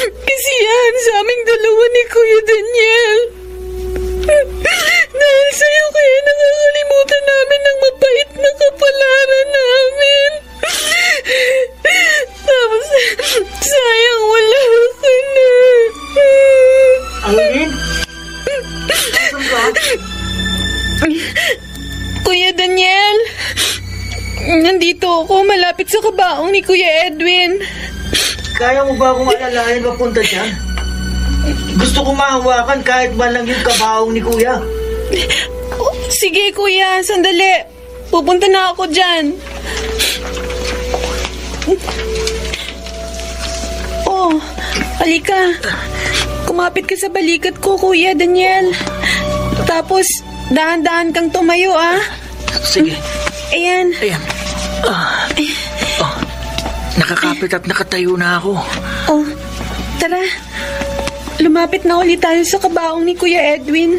[SPEAKER 1] Kasi yan sa aming dalawa ni Kuya Daniel. Dahil sa'yo kaya nakakalimutan namin ang mabait na kapalaran namin. Tapos, sayang wala ka na.
[SPEAKER 6] Alin?
[SPEAKER 1] Kuya Daniel, nandito ako malapit sa kabaong ni Kuya Edwin.
[SPEAKER 7] Kaya mo ba akong alalayan papunta dyan? Gusto ko mahawakan kahit man lang yung kabaong ni Kuya.
[SPEAKER 1] Sige Kuya, sandali. Pupunta na ako dyan. Oh, halika. Kumapit ka sa balikat ko, Kuya Daniel. Tapos, dahan-dahan kang tumayo, ah.
[SPEAKER 7] Sige.
[SPEAKER 1] Ayan.
[SPEAKER 7] Nakakapit at nakatayo na ako.
[SPEAKER 1] Oh, tara. Lumapit na ulit tayo sa kabaong ni Kuya Edwin.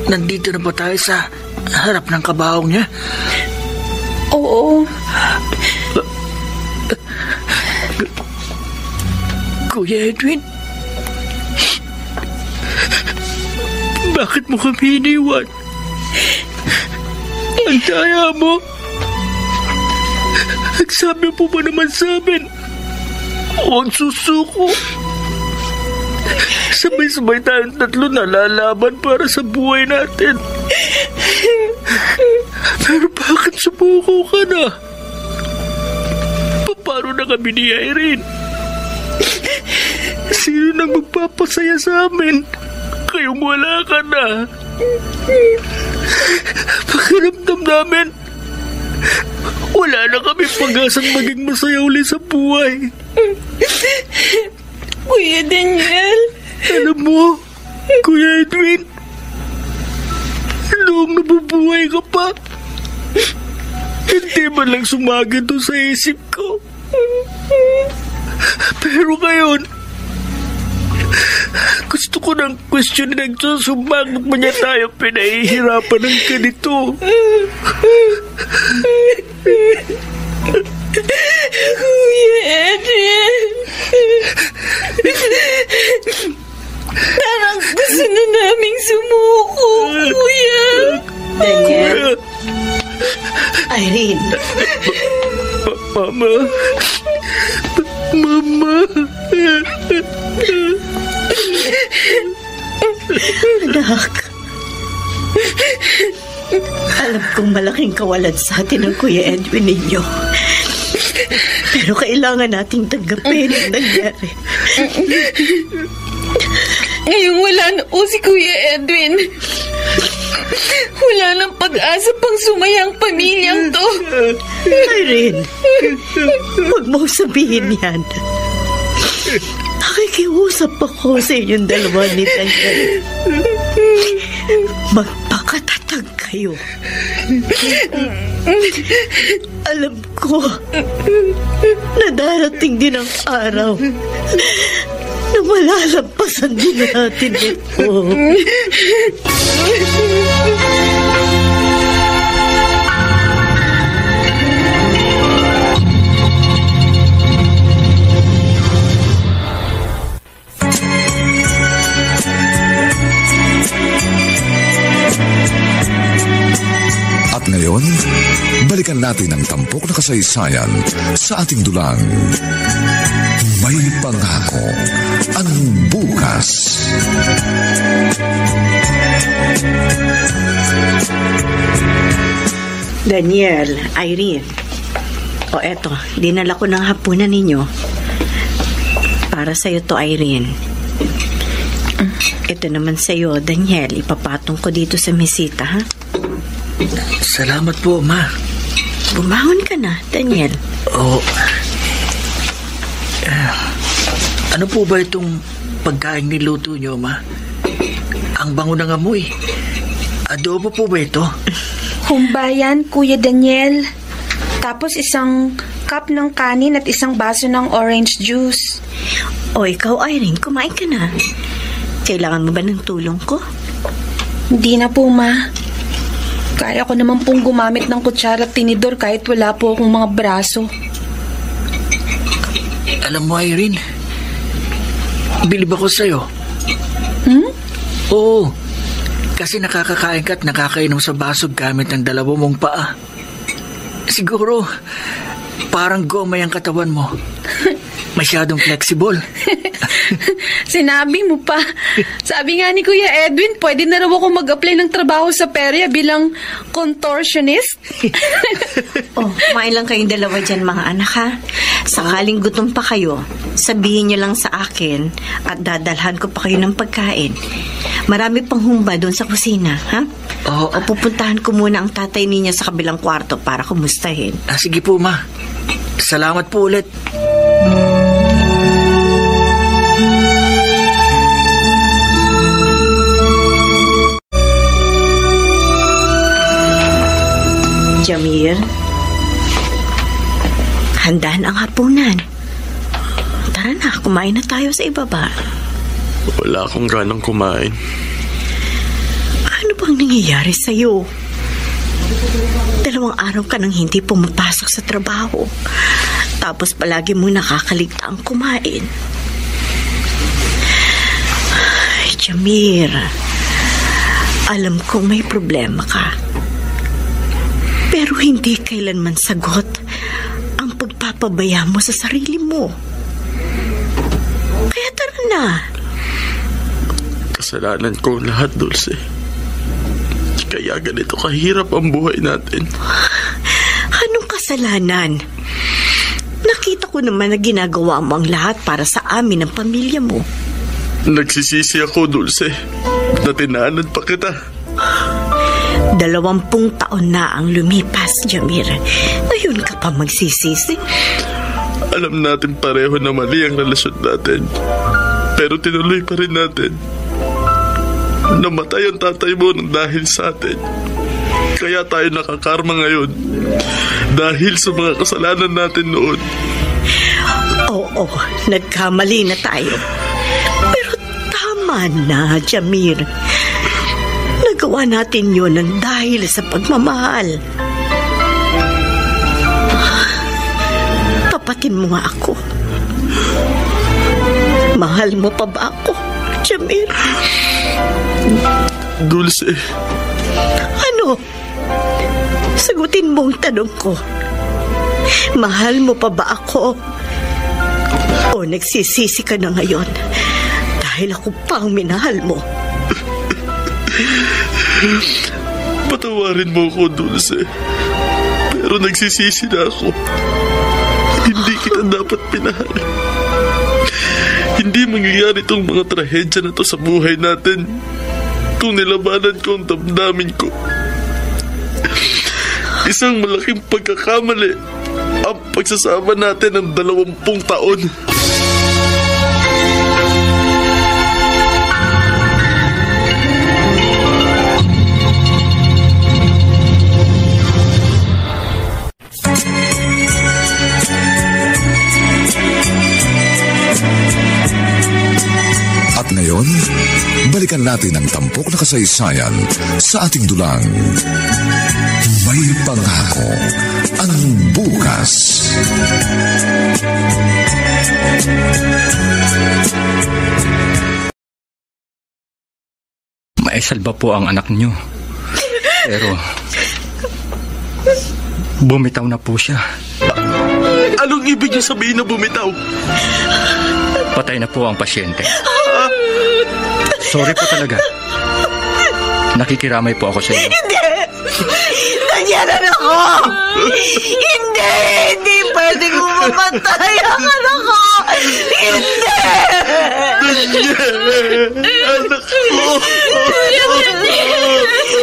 [SPEAKER 7] Nandito na ba tayo sa harap ng kabaong niya?
[SPEAKER 1] Oo.
[SPEAKER 7] Kuya Edwin? Bakit mo kami iniwan? Ang daya mo. Nagsabi po ba naman sa amin? Huwag susuko. Sabay-sabay tayong tatlo na lalaban para sa buhay natin. Pero bakit sumuko ka na? Paano na kami ni Irene? Sino nang magpapasaya sa amin? Kayong wala ka na. Pakiramdam namin,
[SPEAKER 6] wala na kami pag-asang maging masaya uli sa buhay.
[SPEAKER 1] Kuya Daniel.
[SPEAKER 6] Alam mo, Kuya Edwin, noong nabubuhay ka pa, hindi man lang sumagin to sa isip ko. Pero ngayon, gusto ko nang questionin ang Diyos kung bakit mo niya tayo pinahihirapan ng ganito.
[SPEAKER 1] Kuya Edwin. Parang gusto na naming sumuko, Kuya.
[SPEAKER 3] Daniel. Irene.
[SPEAKER 6] Mama. Mama.
[SPEAKER 3] Anak. Alam kong malaking kawalan sa atin ng Kuya Edwin ninyo. Pero kailangan nating tanggapin ang nangyari.
[SPEAKER 1] Ngayong wala na po si Kuya Edwin. Wala nang pag-asa pang sumayang pamilyang to.
[SPEAKER 3] Irene, huwag mo sabihin yan. Nakikiusap ako sa inyong dalawa ni Daniel. Magpakatatag kayo. Alam ko na darating din ang araw na malalampasan din natin ito.
[SPEAKER 2] At ngayon, balikan natin ang tampok na kasaysayan sa ating dulang. May pangako ang bukas.
[SPEAKER 3] Daniel, Irene. O eto, dinala ko ng hapunan ninyo. Para sa'yo to, Irene. Ito naman sa'yo, Daniel. Ipapatong ko dito sa mesita, ha?
[SPEAKER 6] Salamat po, Ma.
[SPEAKER 3] Bumangon ka na, Daniel.
[SPEAKER 6] Oh. Ano po ba itong pagkain niluto niyo, Ma? Ang bango ng amoy. Adobo po ba ito?
[SPEAKER 8] Humbayan, Kuya Daniel. Tapos isang cup ng kanin at isang baso ng orange juice.
[SPEAKER 3] O ikaw, Irene, kumain ka na. Kailangan mo ba ng tulong ko?
[SPEAKER 8] Hindi na po, Ma. Kaya ko naman pong gumamit ng kutsara at tinidor kahit wala po akong mga braso.
[SPEAKER 6] Alam mo, Irene, bilib ako sa'yo. Oo, kasi nakakakain ka at nakakainom sa baso gamit ang dalawa mong paa. Siguro, parang gomay ang katawan mo. Masyadong flexible.
[SPEAKER 8] Sinabi mo pa. Sabi nga ni Kuya Edwin, pwede na raw ako mag-apply ng trabaho sa perya bilang contortionist.
[SPEAKER 3] Kumain lang kayong dalawa dyan, mga anak, ha? Sakaling gutom pa kayo, sabihin nyo lang sa akin at dadalhan ko pa kayo ng pagkain. Marami pang humba doon sa kusina, ha? O pupuntahan ko muna ang tatay ninyo sa kabilang kwarto para kumustahin.
[SPEAKER 6] Sige po, Ma. Salamat po ulit.
[SPEAKER 3] Jamir, handaan ang hapunan. Tara na, kumain na tayo sa ibaba.
[SPEAKER 9] Wala akong ganang kumain.
[SPEAKER 3] Ano bang nangyayari sa'yo? 2 araw ka nang hindi pumapasok sa trabaho. Tapos palagi mo nakakaligtaang kumain. Ay, Jamir, alam kong may problema ka. Pero hindi kailanman sagot ang pagpapabaya mo sa sarili mo. Kaya tara na.
[SPEAKER 9] Kasalanan ko lahat, Dulce. Kaya ganito kahirap ang buhay natin.
[SPEAKER 3] Anong kasalanan? Nakita ko naman na ginagawa mo ang lahat para sa amin ng pamilya mo.
[SPEAKER 9] Nagsisisi ako, Dulce. Na tinaanan pa kita.
[SPEAKER 3] 20 taon na ang lumipas, Jamir. Ngayon ka pa magsisisi.
[SPEAKER 9] Alam natin pareho na mali ang relasyon natin. Pero tinuloy pa rin natin. Namatay ang tatay mo nang dahil sa atin. Kaya tayo nakakarma ngayon. Dahil sa mga kasalanan natin noon.
[SPEAKER 3] Oo, nagkamali na tayo. Pero tama na, Jamir. Nagawa natin yun ng dahil sa pagmamahal. Tapatin mo nga ako. Mahal mo pa ba ako, Jamir?
[SPEAKER 9] Dulce.
[SPEAKER 3] Ano? Sagutin mo ang tanong ko. Mahal mo pa ba ako? O nagsisisi ka na ngayon dahil ako pa ang minahal mo?
[SPEAKER 9] Patawarin mo ako, Dulce. Pero nagsisisi na ako. Hindi kita dapat pinahal. Hindi mangyayari itong mga trahedya na to sa buhay natin kung nilabanan ko ang damdamin ko. Isang malaking pagkakamali ang pagsasama natin ng 20 taon.
[SPEAKER 2] At ngayon, balikan natin ang tampok na kasaysayan sa ating dulang. May pangako ang bukas.
[SPEAKER 10] Maisalba po ang anak niyo. Pero bumitaw na po siya.
[SPEAKER 9] Anong ibig niyo sabihin na bumitaw?
[SPEAKER 10] Patay na po ang pasyente. Sorry po talaga. Nakikiramay po ako sa inyo.
[SPEAKER 3] Hindi! Nanyaran ako! Hindi pwede ko mamatay ang anak ko! Hindi!
[SPEAKER 9] Anak ko!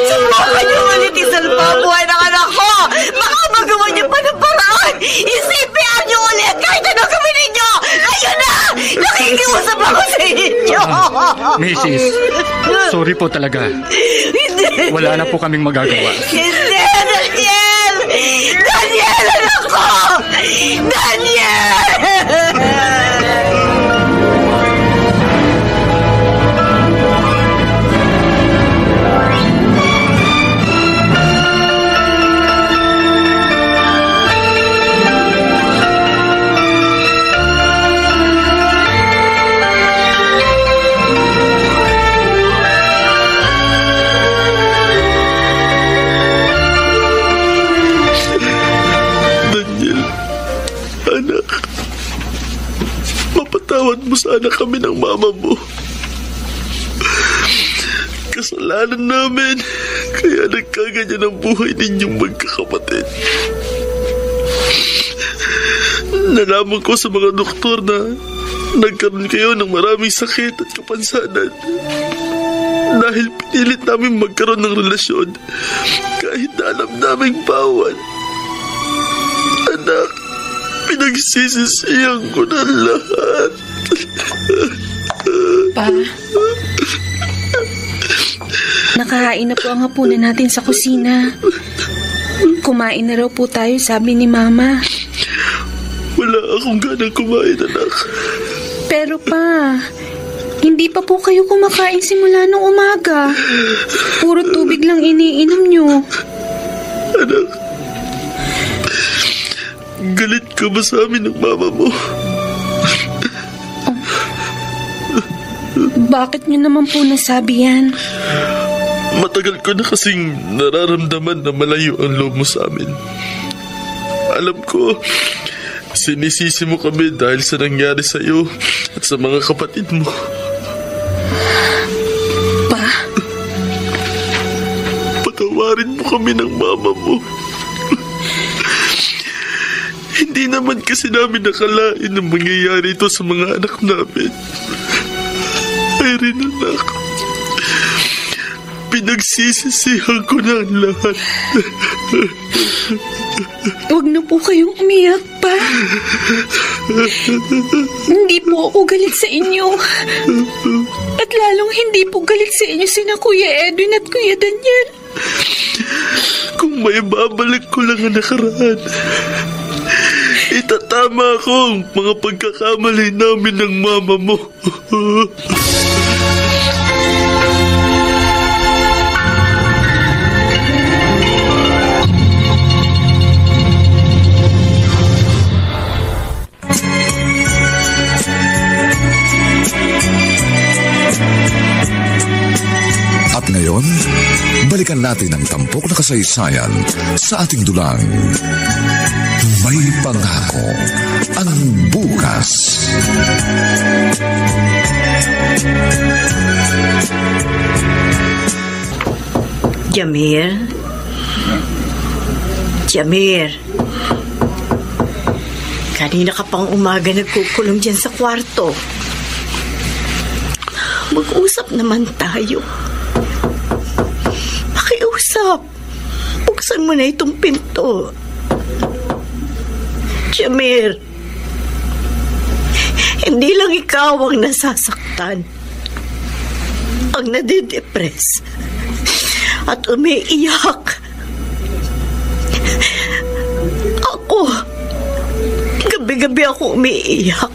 [SPEAKER 3] Subukan niyo ulit isalba ang buhay ng anak ko! Baka magawa niyo pa ng paraan! Isipin niyo ulit kahit ano gawin ninyo! Ayun na! Nakikiusap ako sa inyo!
[SPEAKER 10] Mrs., sorry po talaga.
[SPEAKER 3] Hindi!
[SPEAKER 10] Wala na po kaming magagawa.
[SPEAKER 3] Hindi! Daniel! Daniel! Anak ko! Daniel!
[SPEAKER 9] Mapatawad mo sana kami ng mama mo. Kasalanan namin, kaya nagkaganyan ang buhay ninyong magkakapatid. Nalaman ko sa mga doktor na nagkaroon kayo ng maraming sakit at kapansanan. Dahil pinilit namin magkaroon ng relasyon kahit na alam naming bawal. Anak, pinagsisisihan ko na lahat.
[SPEAKER 8] Pa, nakahain na po ang hapunan natin sa kusina. Kumain na raw po tayo, sabi ni Mama.
[SPEAKER 9] Wala akong ganang kumain, anak.
[SPEAKER 8] Pero pa, hindi pa po kayo kumakain simula nung umaga. Puro tubig lang iniinom nyo.
[SPEAKER 9] Anak, galit ka ba sa amin ng mama mo?
[SPEAKER 8] Bakit nyo naman po nasabi yan?
[SPEAKER 9] Matagal ko na kasing nararamdaman na malayo ang loob mo sa amin. Alam ko, sinisisi mo kami dahil sa nangyari sa iyo at sa mga kapatid mo.
[SPEAKER 8] Pa?
[SPEAKER 9] Patawarin mo kami ng mama mo. Hindi naman kasi namin nakalain na mangyayari ito sa mga anak namin. Irene, anak. Pinagsisisihan ko na ang lahat.
[SPEAKER 8] Huwag na po kayong umiyak pa. Hindi po ako galit sa inyo. At lalong hindi po galit sa inyo sina Kuya Edwin at Kuya Daniel.
[SPEAKER 9] Kung may babalik ko lang ang nakaraan, itatama ko ang mga pagkakamali namin ng mama mo.
[SPEAKER 2] At ngayon, balikan natin ang tampok na kasaysayan sa ating dulang. May pangako ang bukas.
[SPEAKER 3] Jamir? Jamir? Kanina ka pang umaga nagkukulong dyan sa kwarto. Mag-usap naman tayo. Pakiusap. Buksan mo na itong pinto. Jamir, hindi lang ikaw ang nasasaktan, ang nadidepress at umiiyak. Ako, gabi-gabi ako umiiyak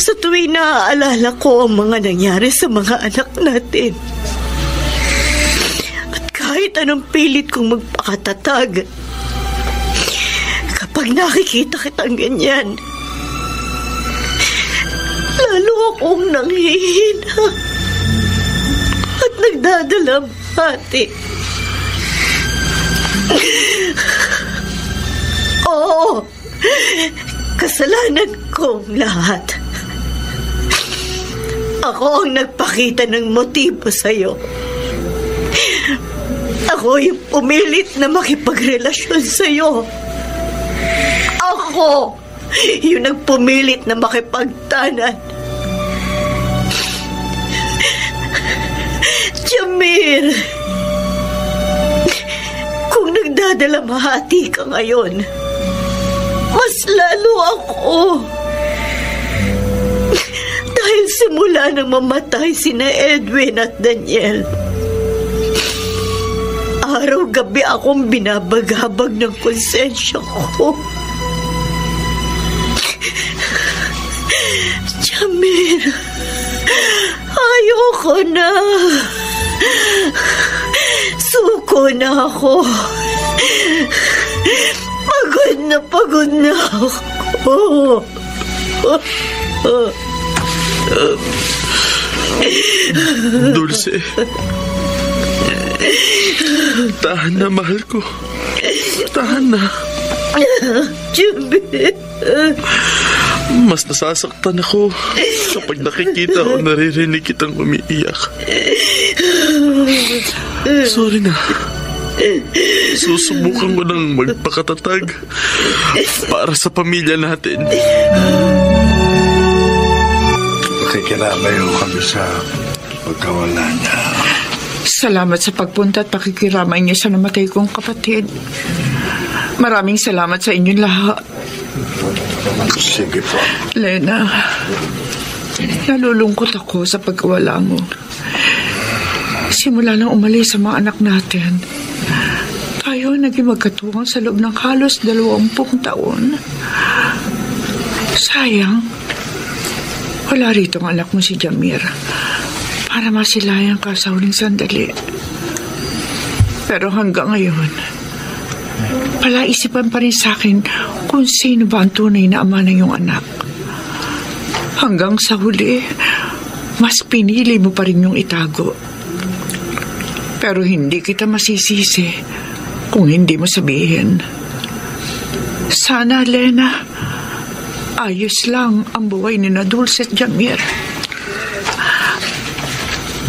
[SPEAKER 3] sa tuwing naaalala ko ang mga nangyari sa mga anak natin. At kahit anong pilit kong magpakatatag, kapag nakikita kitang ganyan, lalo akong nanghihina at nagdadalamhati. Oo, kasalanan kong lahat. Ako ang nagpakita ng motibo sa'yo. Ako yung pumilit na makipagrelasyon sa'yo. Ako yung nagpumilit na makipagtanan. Jamir, kung nagdadalamhati ka ngayon, mas lalo ako. Dahil simula nang mamatay sina Edwin at Daniel, araw-gabi akong binabagabag ng konsensya ko. Jamir, ayoko na. Suko na ako. Pagod na ako.
[SPEAKER 9] Dulce, tahan na, mahal ko. Tahan na.
[SPEAKER 3] Jamir,
[SPEAKER 9] mas nasasaktan ako kapag nakikita o naririnig kitang umiiyak. Sorry na. Susubukan ko ng magpakatatag para sa pamilya natin.
[SPEAKER 11] Pakikiramay ho kami sa pagkawala niya.
[SPEAKER 5] Salamat sa pagpunta at pakikiramay niya sa namatay kong kapatid. Maraming salamat sa inyong lahat.
[SPEAKER 11] Sige po.
[SPEAKER 5] Lena, nalulungkot ako sa pagkawala mo. Simula nang umalis sa mga anak natin, tayo naging magkatuwang sa loob ng halos 20 taon. Sayang, wala rito ang anak mo si Jamir para masilayan ka sa huling sandali. Pero hanggang ngayon, palaisipan pa rin sa akin kung sino ba ang tunay na ama ng iyong anak. Hanggang sa huli, mas pinili mo pa rin yung itago. Pero hindi kita masisisi kung hindi mo sabihin. Sana, Lena, ayos lang ang buhay ni Dulce at Jamir.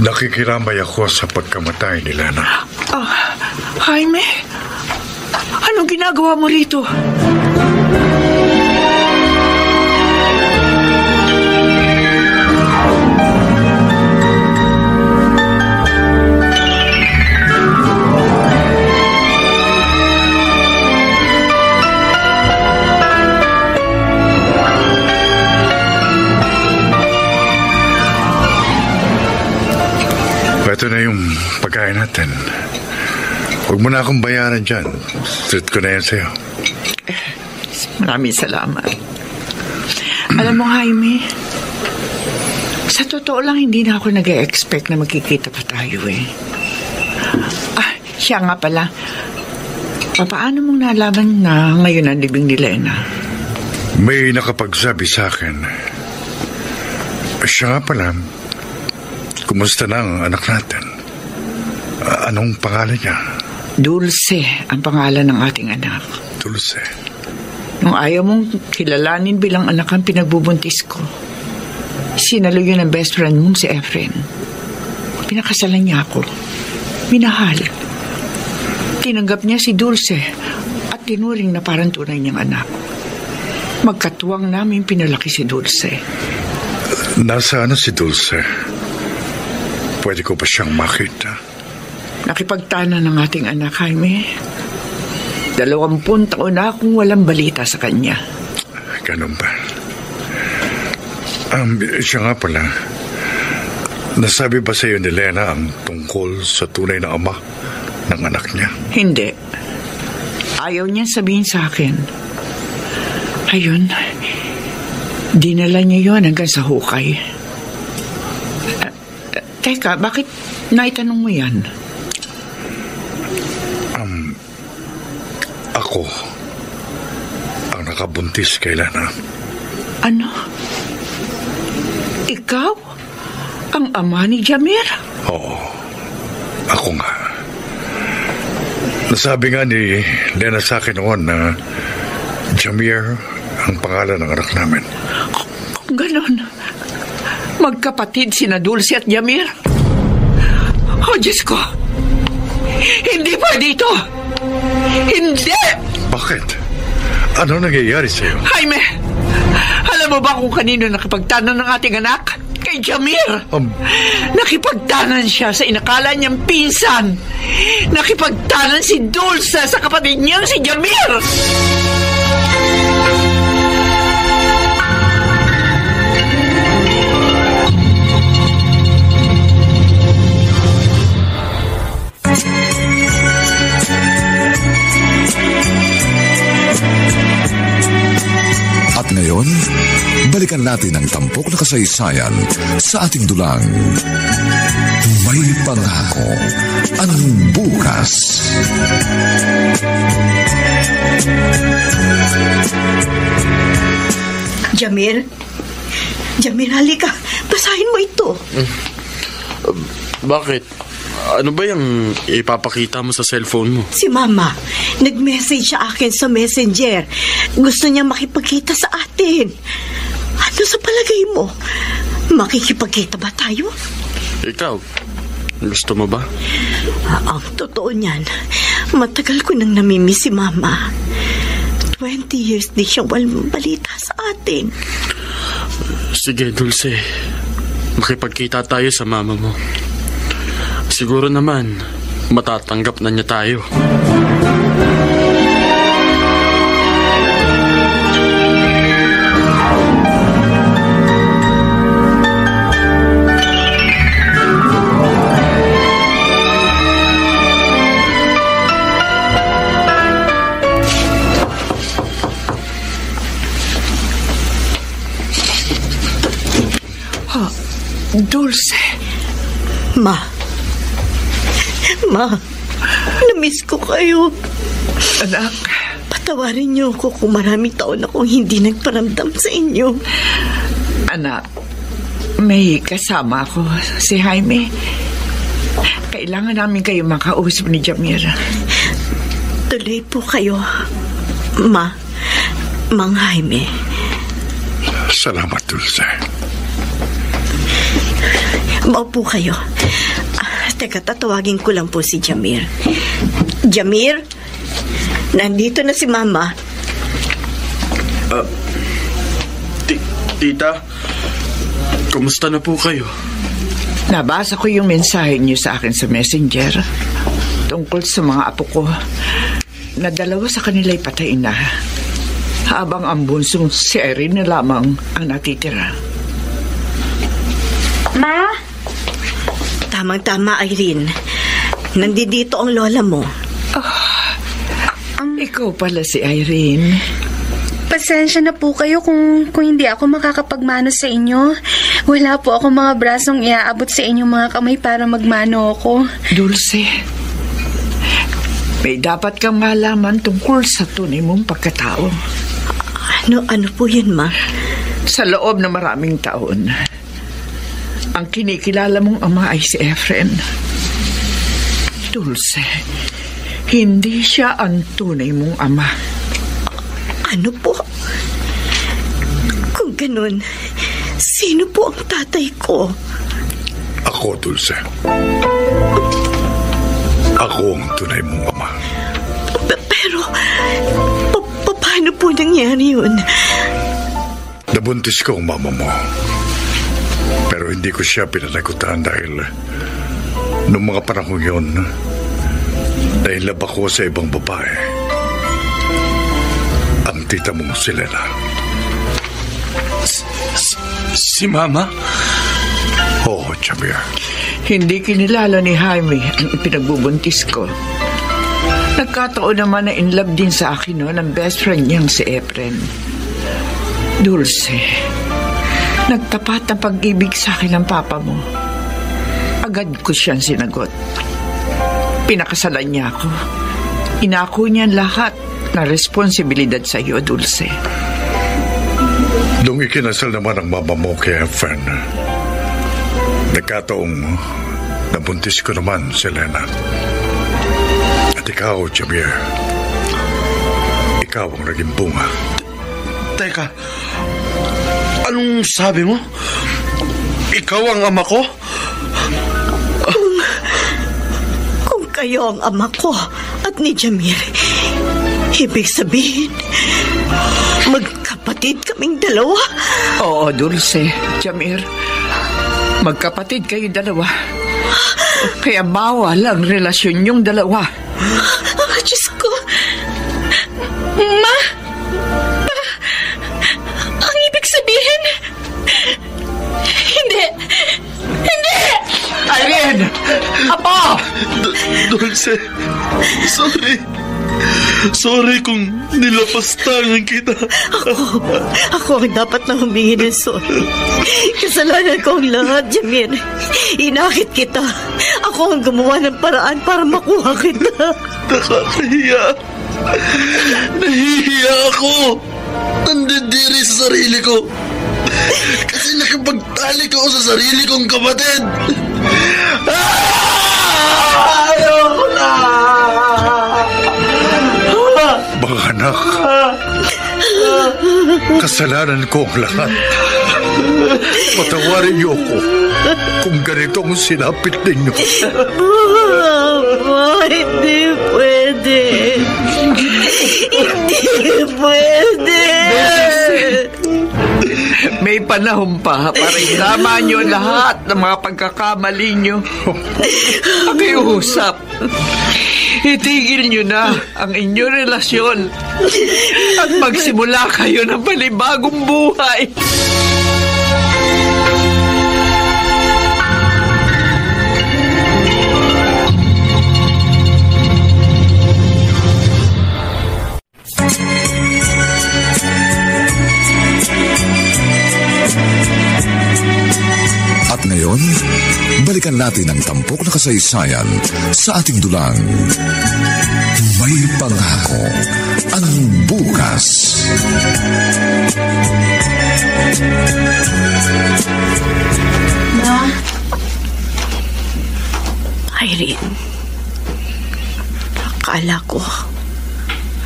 [SPEAKER 11] Nakikiramay ako sa pagkamatay ni Lena.
[SPEAKER 5] Jaime, anong ginagawa mo rito?
[SPEAKER 11] pagkain natin. Huwag mo na akong bayaran dyan. Treat ko na yan sa'yo.
[SPEAKER 5] Maraming salamat. Alam mo, Jaime, sa totoo lang, hindi na ako nag-e-expect na magkikita pa tayo eh. Siya nga pala. Paano mong nalaman na ngayon ang libing ni Lena?
[SPEAKER 11] May nakapagsabi sa akin. Siya nga pala, kumusta na ang anak natin? Anong pangalan niya?
[SPEAKER 5] Dulce ang pangalan ng ating anak.
[SPEAKER 11] Dulce.
[SPEAKER 5] Nung ayaw mong kilalanin bilang anak ang pinagbubuntis ko, sinalo yun ang best friend mong si Efren. Pinakasalan niya ako. Minahal. Tinanggap niya si Dulce at tinuring na parang tunay niyang anak. Magkatuwang namin pinalaki si Dulce.
[SPEAKER 11] Nasaan si Dulce? Pwede ko ba siyang makita?
[SPEAKER 5] Nakipagtana ng ating anak, Jaime. 20 taon na akong walang balita sa kanya.
[SPEAKER 11] Ganun ba? Siya nga pala, nasabi ba sa iyo ni Lena ang tungkol sa tunay na ama ng anak niya?
[SPEAKER 5] Hindi. Ayaw niya sabihin sa akin. Ayun, dinala niya yun hanggang sa hukay. Teka, bakit naitanong mo yan?
[SPEAKER 11] Ako ang nakabuntis kay Lena.
[SPEAKER 5] Ano? Ikaw? Ang ama ni Jamir?
[SPEAKER 11] Oo, ako nga. Nasabi nga ni Lena sa akin noon na Jamir ang pangalan ng anak namin.
[SPEAKER 5] Kung ganon, magkapatid sina Dulce at Jamir? Oh, Diyos ko! Hindi pwede ito! Hindi!
[SPEAKER 11] Bakit? Ano nangyayari sa'yo?
[SPEAKER 5] Jaime! Alam mo ba kung kanino nakipagtanan ng ating anak? Kay Jamir! Nakipagtanan siya sa inakala niyang pinsan! Nakipagtanan si Dulce sa kapatid niyang si Jamir!
[SPEAKER 2] At ngayon, balikan natin ang tampok na kasaysayan sa ating dulang. May pangako ang bukas.
[SPEAKER 3] Jamir? Jamir, halika. Basahin mo ito.
[SPEAKER 9] Bakit? Ano ba yung ipapakita mo sa cellphone mo?
[SPEAKER 3] Si Mama, nag-message sa akin sa Messenger. Gusto niya makipagkita sa atin. Ano sa palagay mo? Makikipagkita ba tayo?
[SPEAKER 9] Ikaw, gusto mo ba?
[SPEAKER 3] Ang totoo niyan, matagal ko nang namimiss si Mama. 20 years di siyang walang balita sa atin.
[SPEAKER 9] Sige, Dulce. Makipagkita tayo sa mama mo. Siguro naman, matatanggap na niya tayo.
[SPEAKER 5] Dulce.
[SPEAKER 3] Ma, namiss ko kayo.
[SPEAKER 5] Anak.
[SPEAKER 3] Patawarin niyo ako kung maraming taon akong hindi nagparamdam sa inyo.
[SPEAKER 5] Anak, may kasama ako, si Jaime. Kailangan namin kayo makausap ni Jamir.
[SPEAKER 3] Tuloy po kayo, Mang Jaime.
[SPEAKER 11] Salamat, Dulce.
[SPEAKER 3] Maupo kayo. Teka, tatawagin ko lang po si Jamir. Jamir, nandito na si Mama.
[SPEAKER 9] Tita, kumusta na po kayo?
[SPEAKER 5] Nabasa ko yung mensahe niyo sa akin sa Messenger tungkol sa mga apo ko na 2 sa kanila'y patay na, habang ang bunsong si Erin na lamang ang natitira.
[SPEAKER 3] Ma? Tamang-tama, Irene. nandito ang lola mo.
[SPEAKER 5] Ikaw pala si Irene.
[SPEAKER 8] Pasensya na po kayo kung hindi ako makakapagmano sa inyo. Wala po ako mga brasong iaabot sa inyong mga kamay para magmano ako.
[SPEAKER 5] Dulce, may dapat kang malaman tungkol sa tunay mong pagkatao.
[SPEAKER 3] Ano po yun, Ma?
[SPEAKER 5] Sa loob ng maraming taon, ang kinikilala mong ama ay si Efren. Dulce, hindi siya ang tunay mong ama.
[SPEAKER 3] Ano po? Kung ganun, sino po ang tatay ko?
[SPEAKER 11] Ako, Dulce. Ako ang tunay mong ama.
[SPEAKER 3] Pero, paano po nangyari yun?
[SPEAKER 11] Nabuntis ko ang mama mo. Pero hindi ko siya pinanagutan dahil noong mga panahon yun, nailab ako sa ibang babae. Ang tita mong si Lena.
[SPEAKER 9] Si Mama?
[SPEAKER 11] Oo, Javier.
[SPEAKER 5] Hindi kinilala ni Jaime ang ipinagbubuntis ko. Nagkataon naman na in love din sa akin noon ang best friend niyang si Efren. Dulce, nagtapat na pag-ibig sa akin ng papa mo. Agad ko siyang sinagot. Pinakasalan niya ako. Inako niya lahat na responsibilidad sa iyo, Dulce.
[SPEAKER 11] Nung ikinasal naman ang mama mo kay Efren, nagkataong nabuntis ko naman si Lena. At ikaw, Javier, ikaw ang naging bunga.
[SPEAKER 9] Teka, anong sabi mo? Ikaw ang ama ko?
[SPEAKER 3] Kung kayo ang ama ko at ni Jamir, ibig sabihin, magkapatid kaming dalawa?
[SPEAKER 5] Oo, Dulce, Jamir. Magkapatid kayo dalawa. Kaya bawal ang relasyon yung dalawa.
[SPEAKER 3] Diyos ko.
[SPEAKER 8] Ma! Ang ibig sabihin... Hindi!
[SPEAKER 5] Irene! Apo!
[SPEAKER 9] Dulce, sorry kung nilapastangan kita.
[SPEAKER 3] Ako ang dapat na humingi ng sorry. Kasalanan ko ang lahat, Jamir. Inakit kita. Ako ang gumawa ng paraan para makuha kita.
[SPEAKER 9] Nakakahiya. Nahihiya ako. Nandidiri sa sarili ko. Kasi nakipagtalik ako sa sarili kong kapatid.
[SPEAKER 5] Ayoko na!
[SPEAKER 11] Mga anak, kasalanan ko ang lahat. Patawarin niyo ako kung ganito ang sinapit ninyo.
[SPEAKER 3] Mama, hindi pwede. Hindi pwede.
[SPEAKER 5] May panahon pa para itama niyo lahat ng mga pagkakamali niyo. Pakiusap. Itigil niyo na ang inyong relasyon at magsimula kayo ng panibagong buhay.
[SPEAKER 2] At ngayon, balikan natin ang tampok na kasaysayan sa ating dulang. May pangako ang bukas.
[SPEAKER 3] Ma? Irene, akala ko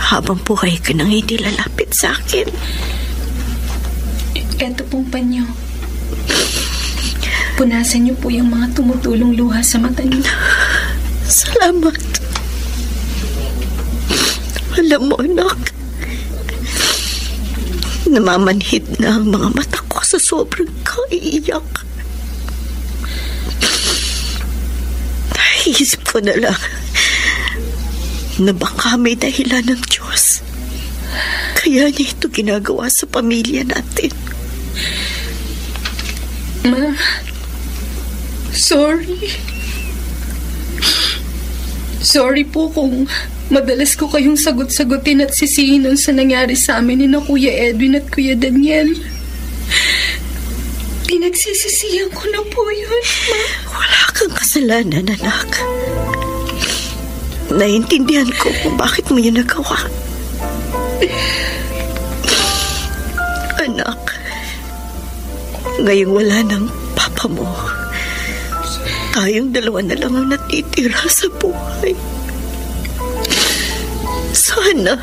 [SPEAKER 3] habang buhay ka nang hindi lalapit sa akin.
[SPEAKER 8] Eto pong panyo. Punasan niyo po yung mga tumutulong luha sa mata niyo.
[SPEAKER 3] Salamat. Alam mo, anak, namamanhid na ang mga mata ko sa sobrang kaiiyak. Naisip ko na lang na baka may dahilan ng Diyos. Kaya niya ito ginagawa sa pamilya natin.
[SPEAKER 8] Ma, sorry. Sorry po kung madalas ko kayong sagot-sagutin at sisihin nun sa nangyari sa amin ni na Kuya Edwin at Kuya Daniel. Pinagsisisihan ko na po yun, Ma.
[SPEAKER 3] Wala kang kasalanan, anak. Naiintindihan ko kung bakit mo yun nagawa. Anak, ngayong wala ng papa mo, tayong dalawa na lang ang natitira sa buhay. Sana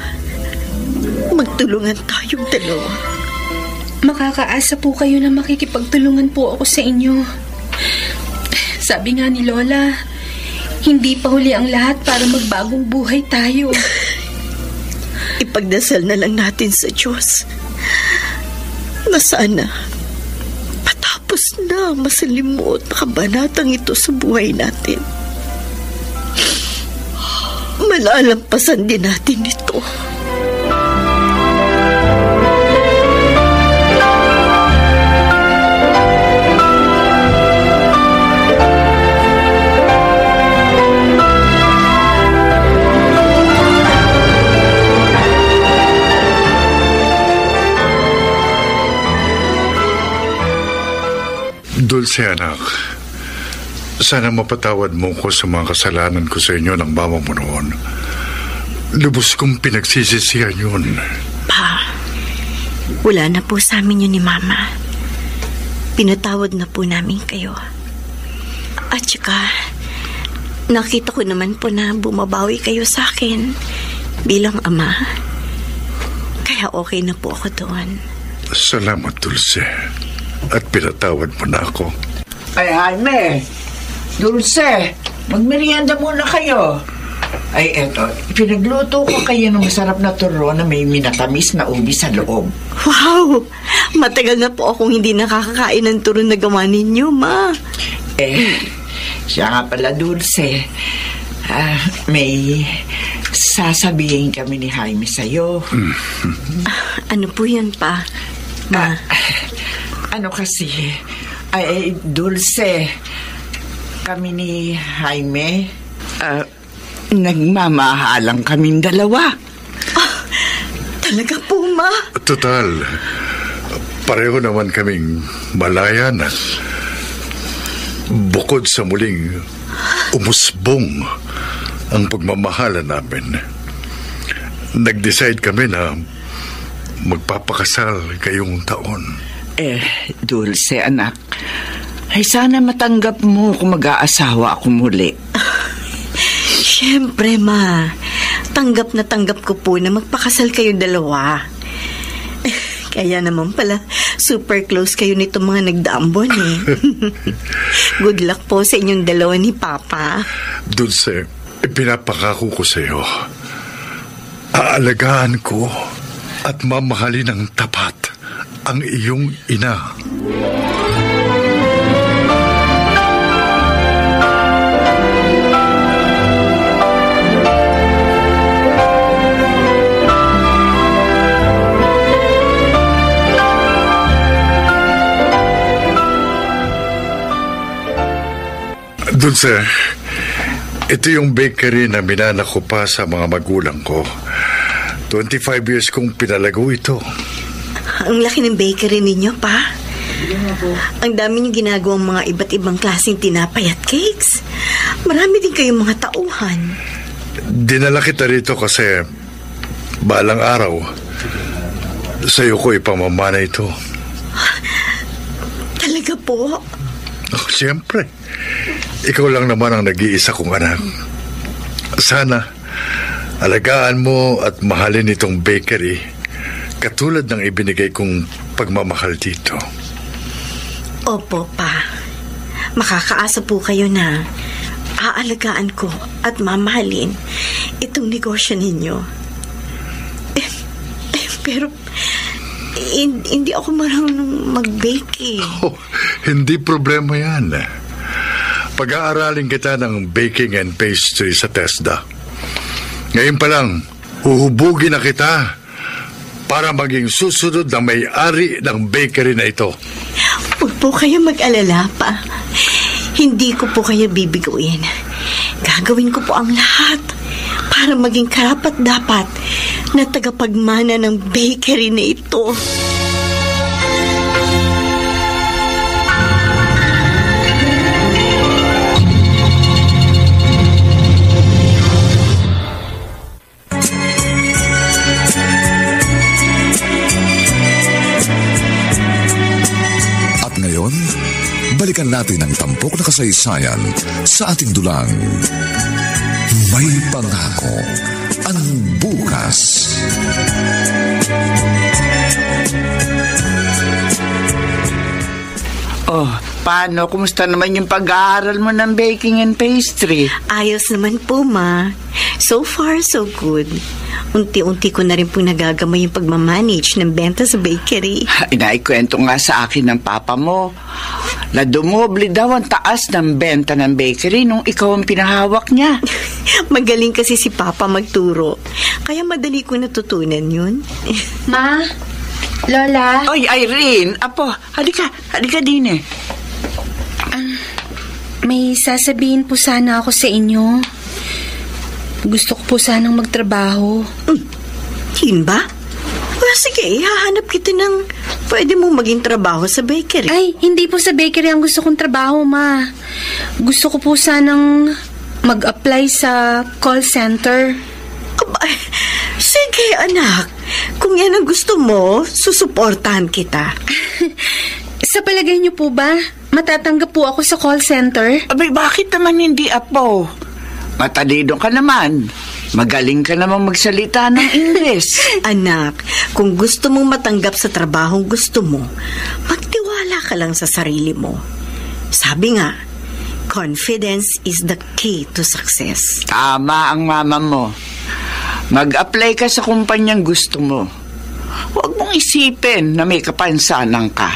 [SPEAKER 3] magtulungan tayong dalawa.
[SPEAKER 8] Makakaasa po kayo na makikipagtulungan po ako sa inyo. Sabi nga ni Lola, hindi pa huli ang lahat para magbagong buhay tayo.
[SPEAKER 3] Ipagdasal na lang natin sa Diyos na sana patapos na ang masalimuot na kabanatang ito sa buhay natin. Malalampasan din natin ito.
[SPEAKER 11] Dulce, anak, sana mapatawad mo ko sa mga kasalanan ko sa inyo ng mama mo noon. Lubos kong pinagsisisihan yun.
[SPEAKER 3] Pa, wala na po sa amin yun ni Mama. Pinatawad na po namin kayo. At saka, nakita ko naman po na bumabawi kayo sa akin bilang ama. Kaya okay na po ako doon.
[SPEAKER 11] Salamat, Dulce. At pinatawad mo na ako.
[SPEAKER 5] Ay, Jaime, Dulce, magmerienda muna kayo. Ay, eto, pinagluto ko kayo ng masarap na turon na may minatamis na ubi sa loob.
[SPEAKER 3] Wow! Matagal na po akong hindi nakakakain ng turon na gawa ninyo, Ma.
[SPEAKER 5] Siya nga pala, Dulce. May sasabihin kami ni Jaime sa'yo.
[SPEAKER 3] Ano po yan, Pa? Ma?
[SPEAKER 5] Ano kasi, ay, Dulce, kami ni Jaime, nagmamahalang kaming dalawa.
[SPEAKER 3] Talaga po, Ma?
[SPEAKER 11] Total, pareho naman kaming malaya na. Bukod sa muling umusbong ang pagmamahala namin, nag-decide kami na magpapakasal ngayong taon.
[SPEAKER 5] Dulce, anak, ay sana matanggap mo kung mag-aasawa ako muli.
[SPEAKER 3] Siyempre, Ma. Tanggap na tanggap ko po na magpakasal kayong dalawa. Kaya naman pala, super close kayo nito mga nagdaambon eh. Good luck po sa inyong dalawa ni Papa.
[SPEAKER 11] Dulce, ipinapakako ko sa iyo. Aalagaan ko at mamahalin ng tapat ang iyong ina. Dulce, ito yung bakery na minana ko pa sa mga magulang ko. 25 years kong pinalago ito.
[SPEAKER 3] Ang laki ng bakery ninyo, Pa. Ang dami niyong ginagawang mga iba't ibang klaseng tinapay at cakes. Marami din kayong mga tauhan.
[SPEAKER 11] Dinala kita rito kasi balang araw sa'yo ko ipamamana ito.
[SPEAKER 3] Talaga po?
[SPEAKER 11] Oh, siyempre. Ikaw lang naman ang nag-iisa kong anak. Sana alagaan mo at mahalin itong bakery katulad ng ibinigay kong pagmamahal dito.
[SPEAKER 3] Opo, Pa. Makakaasa po kayo na aalagaan ko at mamahalin itong negosyo ninyo. Pero hindi ako marunong mag-bake eh.
[SPEAKER 11] Oh, hindi problema yan. Pag-aaralin kita ng baking and pastry sa TESDA. Ngayon pa lang, huhubugin na kita para maging susunod na may-ari ng bakery na ito.
[SPEAKER 3] Huwag po kayo mag-alala, Pa. Hindi ko po kayo bibiguin. Gagawin ko po ang lahat para maging karapat-dapat na tagapagmana ng bakery na ito.
[SPEAKER 2] Balikan natin ang tampok na kasaysayan sa ating dulang May Pangako ang Bukas.
[SPEAKER 5] Oh, paano? Kumusta naman yung pag-aaral mo ng baking and pastry?
[SPEAKER 3] Ayos naman po, Ma. So far, so good. Unti-unti ko na rin po nagagamay yung pagmamanage ng benta sa bakery.
[SPEAKER 5] Inaikwento nga sa akin ng papa mo na dumoble daw ang taas ng benta ng bakery nung ikaw ang pinahawak niya.
[SPEAKER 3] Magaling kasi si Papa magturo. Kaya madali ko natutunan yun.
[SPEAKER 8] Ma, Lola.
[SPEAKER 5] Oy, Irene, apo, halika din eh.
[SPEAKER 8] May sasabihin po sana ako sa inyo. Gusto ko po sanang magtrabaho.
[SPEAKER 3] Yun ba? Sige, hahanap kita ng pwede mong maging trabaho sa bakery.
[SPEAKER 8] Ay, hindi po sa bakery ang gusto kong trabaho, Ma. Gusto ko po sanang mag-apply sa call center.
[SPEAKER 3] Sige, anak. Kung yan ang gusto mo, susuportahan kita.
[SPEAKER 8] Sa palagay niyo po ba, matatanggap po ako sa call center?
[SPEAKER 5] Abay, bakit naman hindi, apo? Matalino ka naman. Magaling ka namang magsalita ng Ingles.
[SPEAKER 3] Anak, kung gusto mong matanggap sa trabahong gusto mo, magtiwala ka lang sa sarili mo. Sabi nga, confidence is the key to success.
[SPEAKER 5] Tama ang mama mo. Mag-apply ka sa kumpanyang gusto mo. Huwag mong isipin na may kapansanan ka.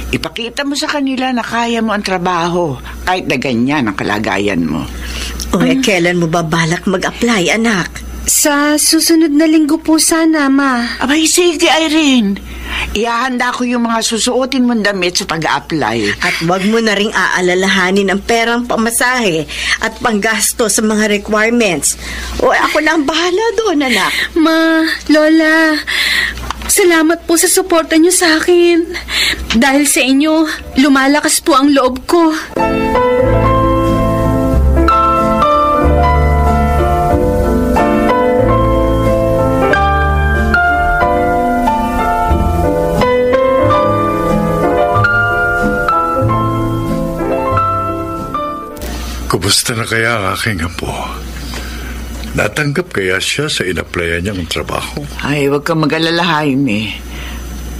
[SPEAKER 5] Ipakita mo sa kanila na kaya mo ang trabaho kahit na ganyan ang kalagayan mo.
[SPEAKER 3] Kailan mo ba balak mag-apply, anak?
[SPEAKER 8] Sa susunod na linggo po sana, Ma.
[SPEAKER 5] Abay, sige, Irene. Ihahanda ko yung mga susuotin mong damit sa pag-a-apply.
[SPEAKER 3] At wag mo na ring aalalahanin ang perang pamasahe at panggasto sa mga requirements. Ako na ang bahala doon, anak.
[SPEAKER 8] Ma, Lola, salamat po sa suporta niyo sa akin. Dahil sa inyo, lumalakas po ang loob ko.
[SPEAKER 11] Kumusta na kaya ang aking apo? Natanggap kaya siya sa inaplayan niyang trabaho?
[SPEAKER 5] Ay, huwag kang mag-alala, Jaime.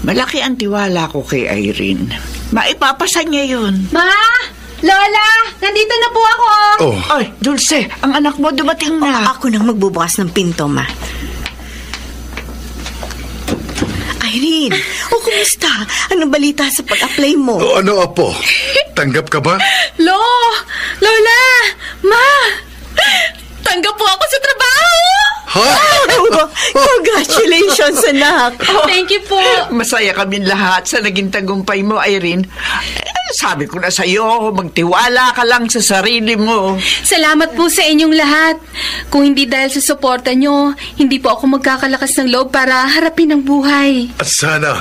[SPEAKER 5] Malaki ang tiwala ko kay Irene. Maipapasa niya yun.
[SPEAKER 8] Ma! Lola! Nandito na po ako!
[SPEAKER 11] Oh.
[SPEAKER 5] Ay, Dulce, ang anak mo dumating na.
[SPEAKER 3] Ako nang magbubukas ng pinto, Ma. Irene, kumusta? Anong balita sa pag-apply mo?
[SPEAKER 11] Ano, apo? Tanggap ka ba?
[SPEAKER 8] Lola! Ma! Tanggap po ako sa trabaho!
[SPEAKER 11] Ha?
[SPEAKER 3] Congratulations, anak!
[SPEAKER 8] Thank you po!
[SPEAKER 5] Masaya kami lahat sa naging tagumpay mo, Irene. Sabi ko na sa'yo, magtiwala ka lang sa sarili mo.
[SPEAKER 8] Salamat po sa inyong lahat. Kung hindi dahil sa suporta nyo, hindi po ako magkakalakas ng loob para harapin ang buhay.
[SPEAKER 11] At sana,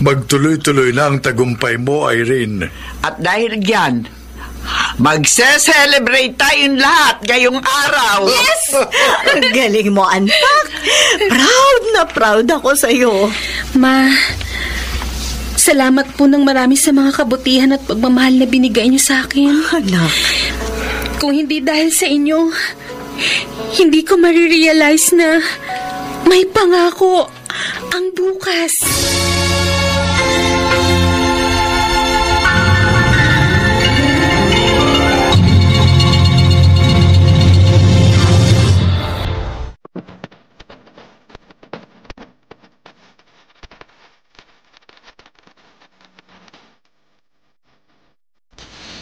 [SPEAKER 11] magtuloy-tuloy na ang tagumpay mo, Irene.
[SPEAKER 5] At dahil diyan, magse-celebrate tayong lahat ngayong araw.
[SPEAKER 3] Yes! Ang galing mo, anak. Proud na proud ako sa'yo.
[SPEAKER 8] Ma, salamat po ng marami sa mga kabutihan at pagmamahal na binigay niyo sa akin.
[SPEAKER 3] Anak.
[SPEAKER 8] Kung hindi dahil sa inyo, hindi ko marirealize na may pangako ang bukas.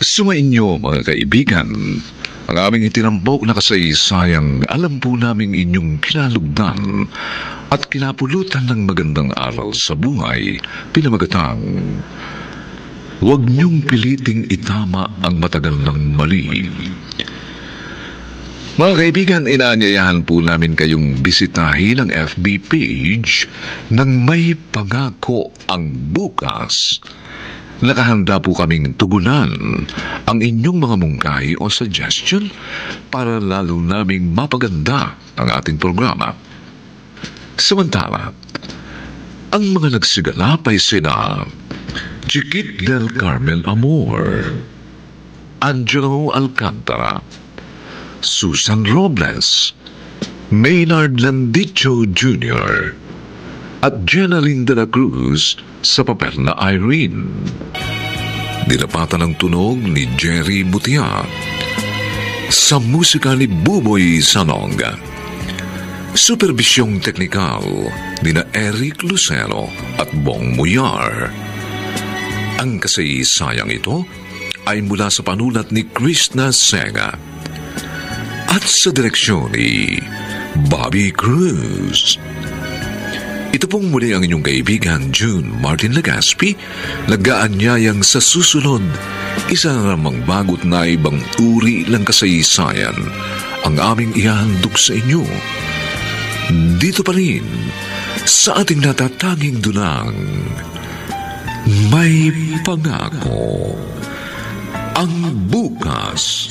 [SPEAKER 2] Sumainyo mga kaibigan, ang aming itinambok na kasaysayang alam po naming inyong kinalugdan at kinapulutan ng magandang aral sa buhay, pinamagatang huwag niyong piliting itama ang matagal ng mali. Mga kaibigan, inaanyayahan po namin kayong bisitahin ang FB page ng May Pangako ang Bukas. Nakahanda po kaming tugunan ang inyong mga mungkahi o suggestion para lalo naming mapaganda ang ating programa. Samantala, ang mga nagsigalap ay sina Chiquit del Carmen Amor, Angelo Alcantara, Susan Robles, Maynard Landicho Jr., at Jenaline de la Cruz sa papel na Irene. Dinapatan ang tunog ni Jerry Butia. Sa musika ni Buboy Sanonga. Supervisyong teknikal ni na Eric Lucero at Bong Muyar. Ang kasaysayang ito ay mula sa panulat ni Krishna Senga at sa direksyon ni Bobby Cruz. Ito pong muli ang inyong kaibigan June Martin Legaspi, nag-aanyayang sa susunod, isa na namang bagot na ibang uri ng kasaysayan ang aming ihahandog sa inyo. Dito pa rin, sa ating natatanging dunang, May Pangako ang Bukas.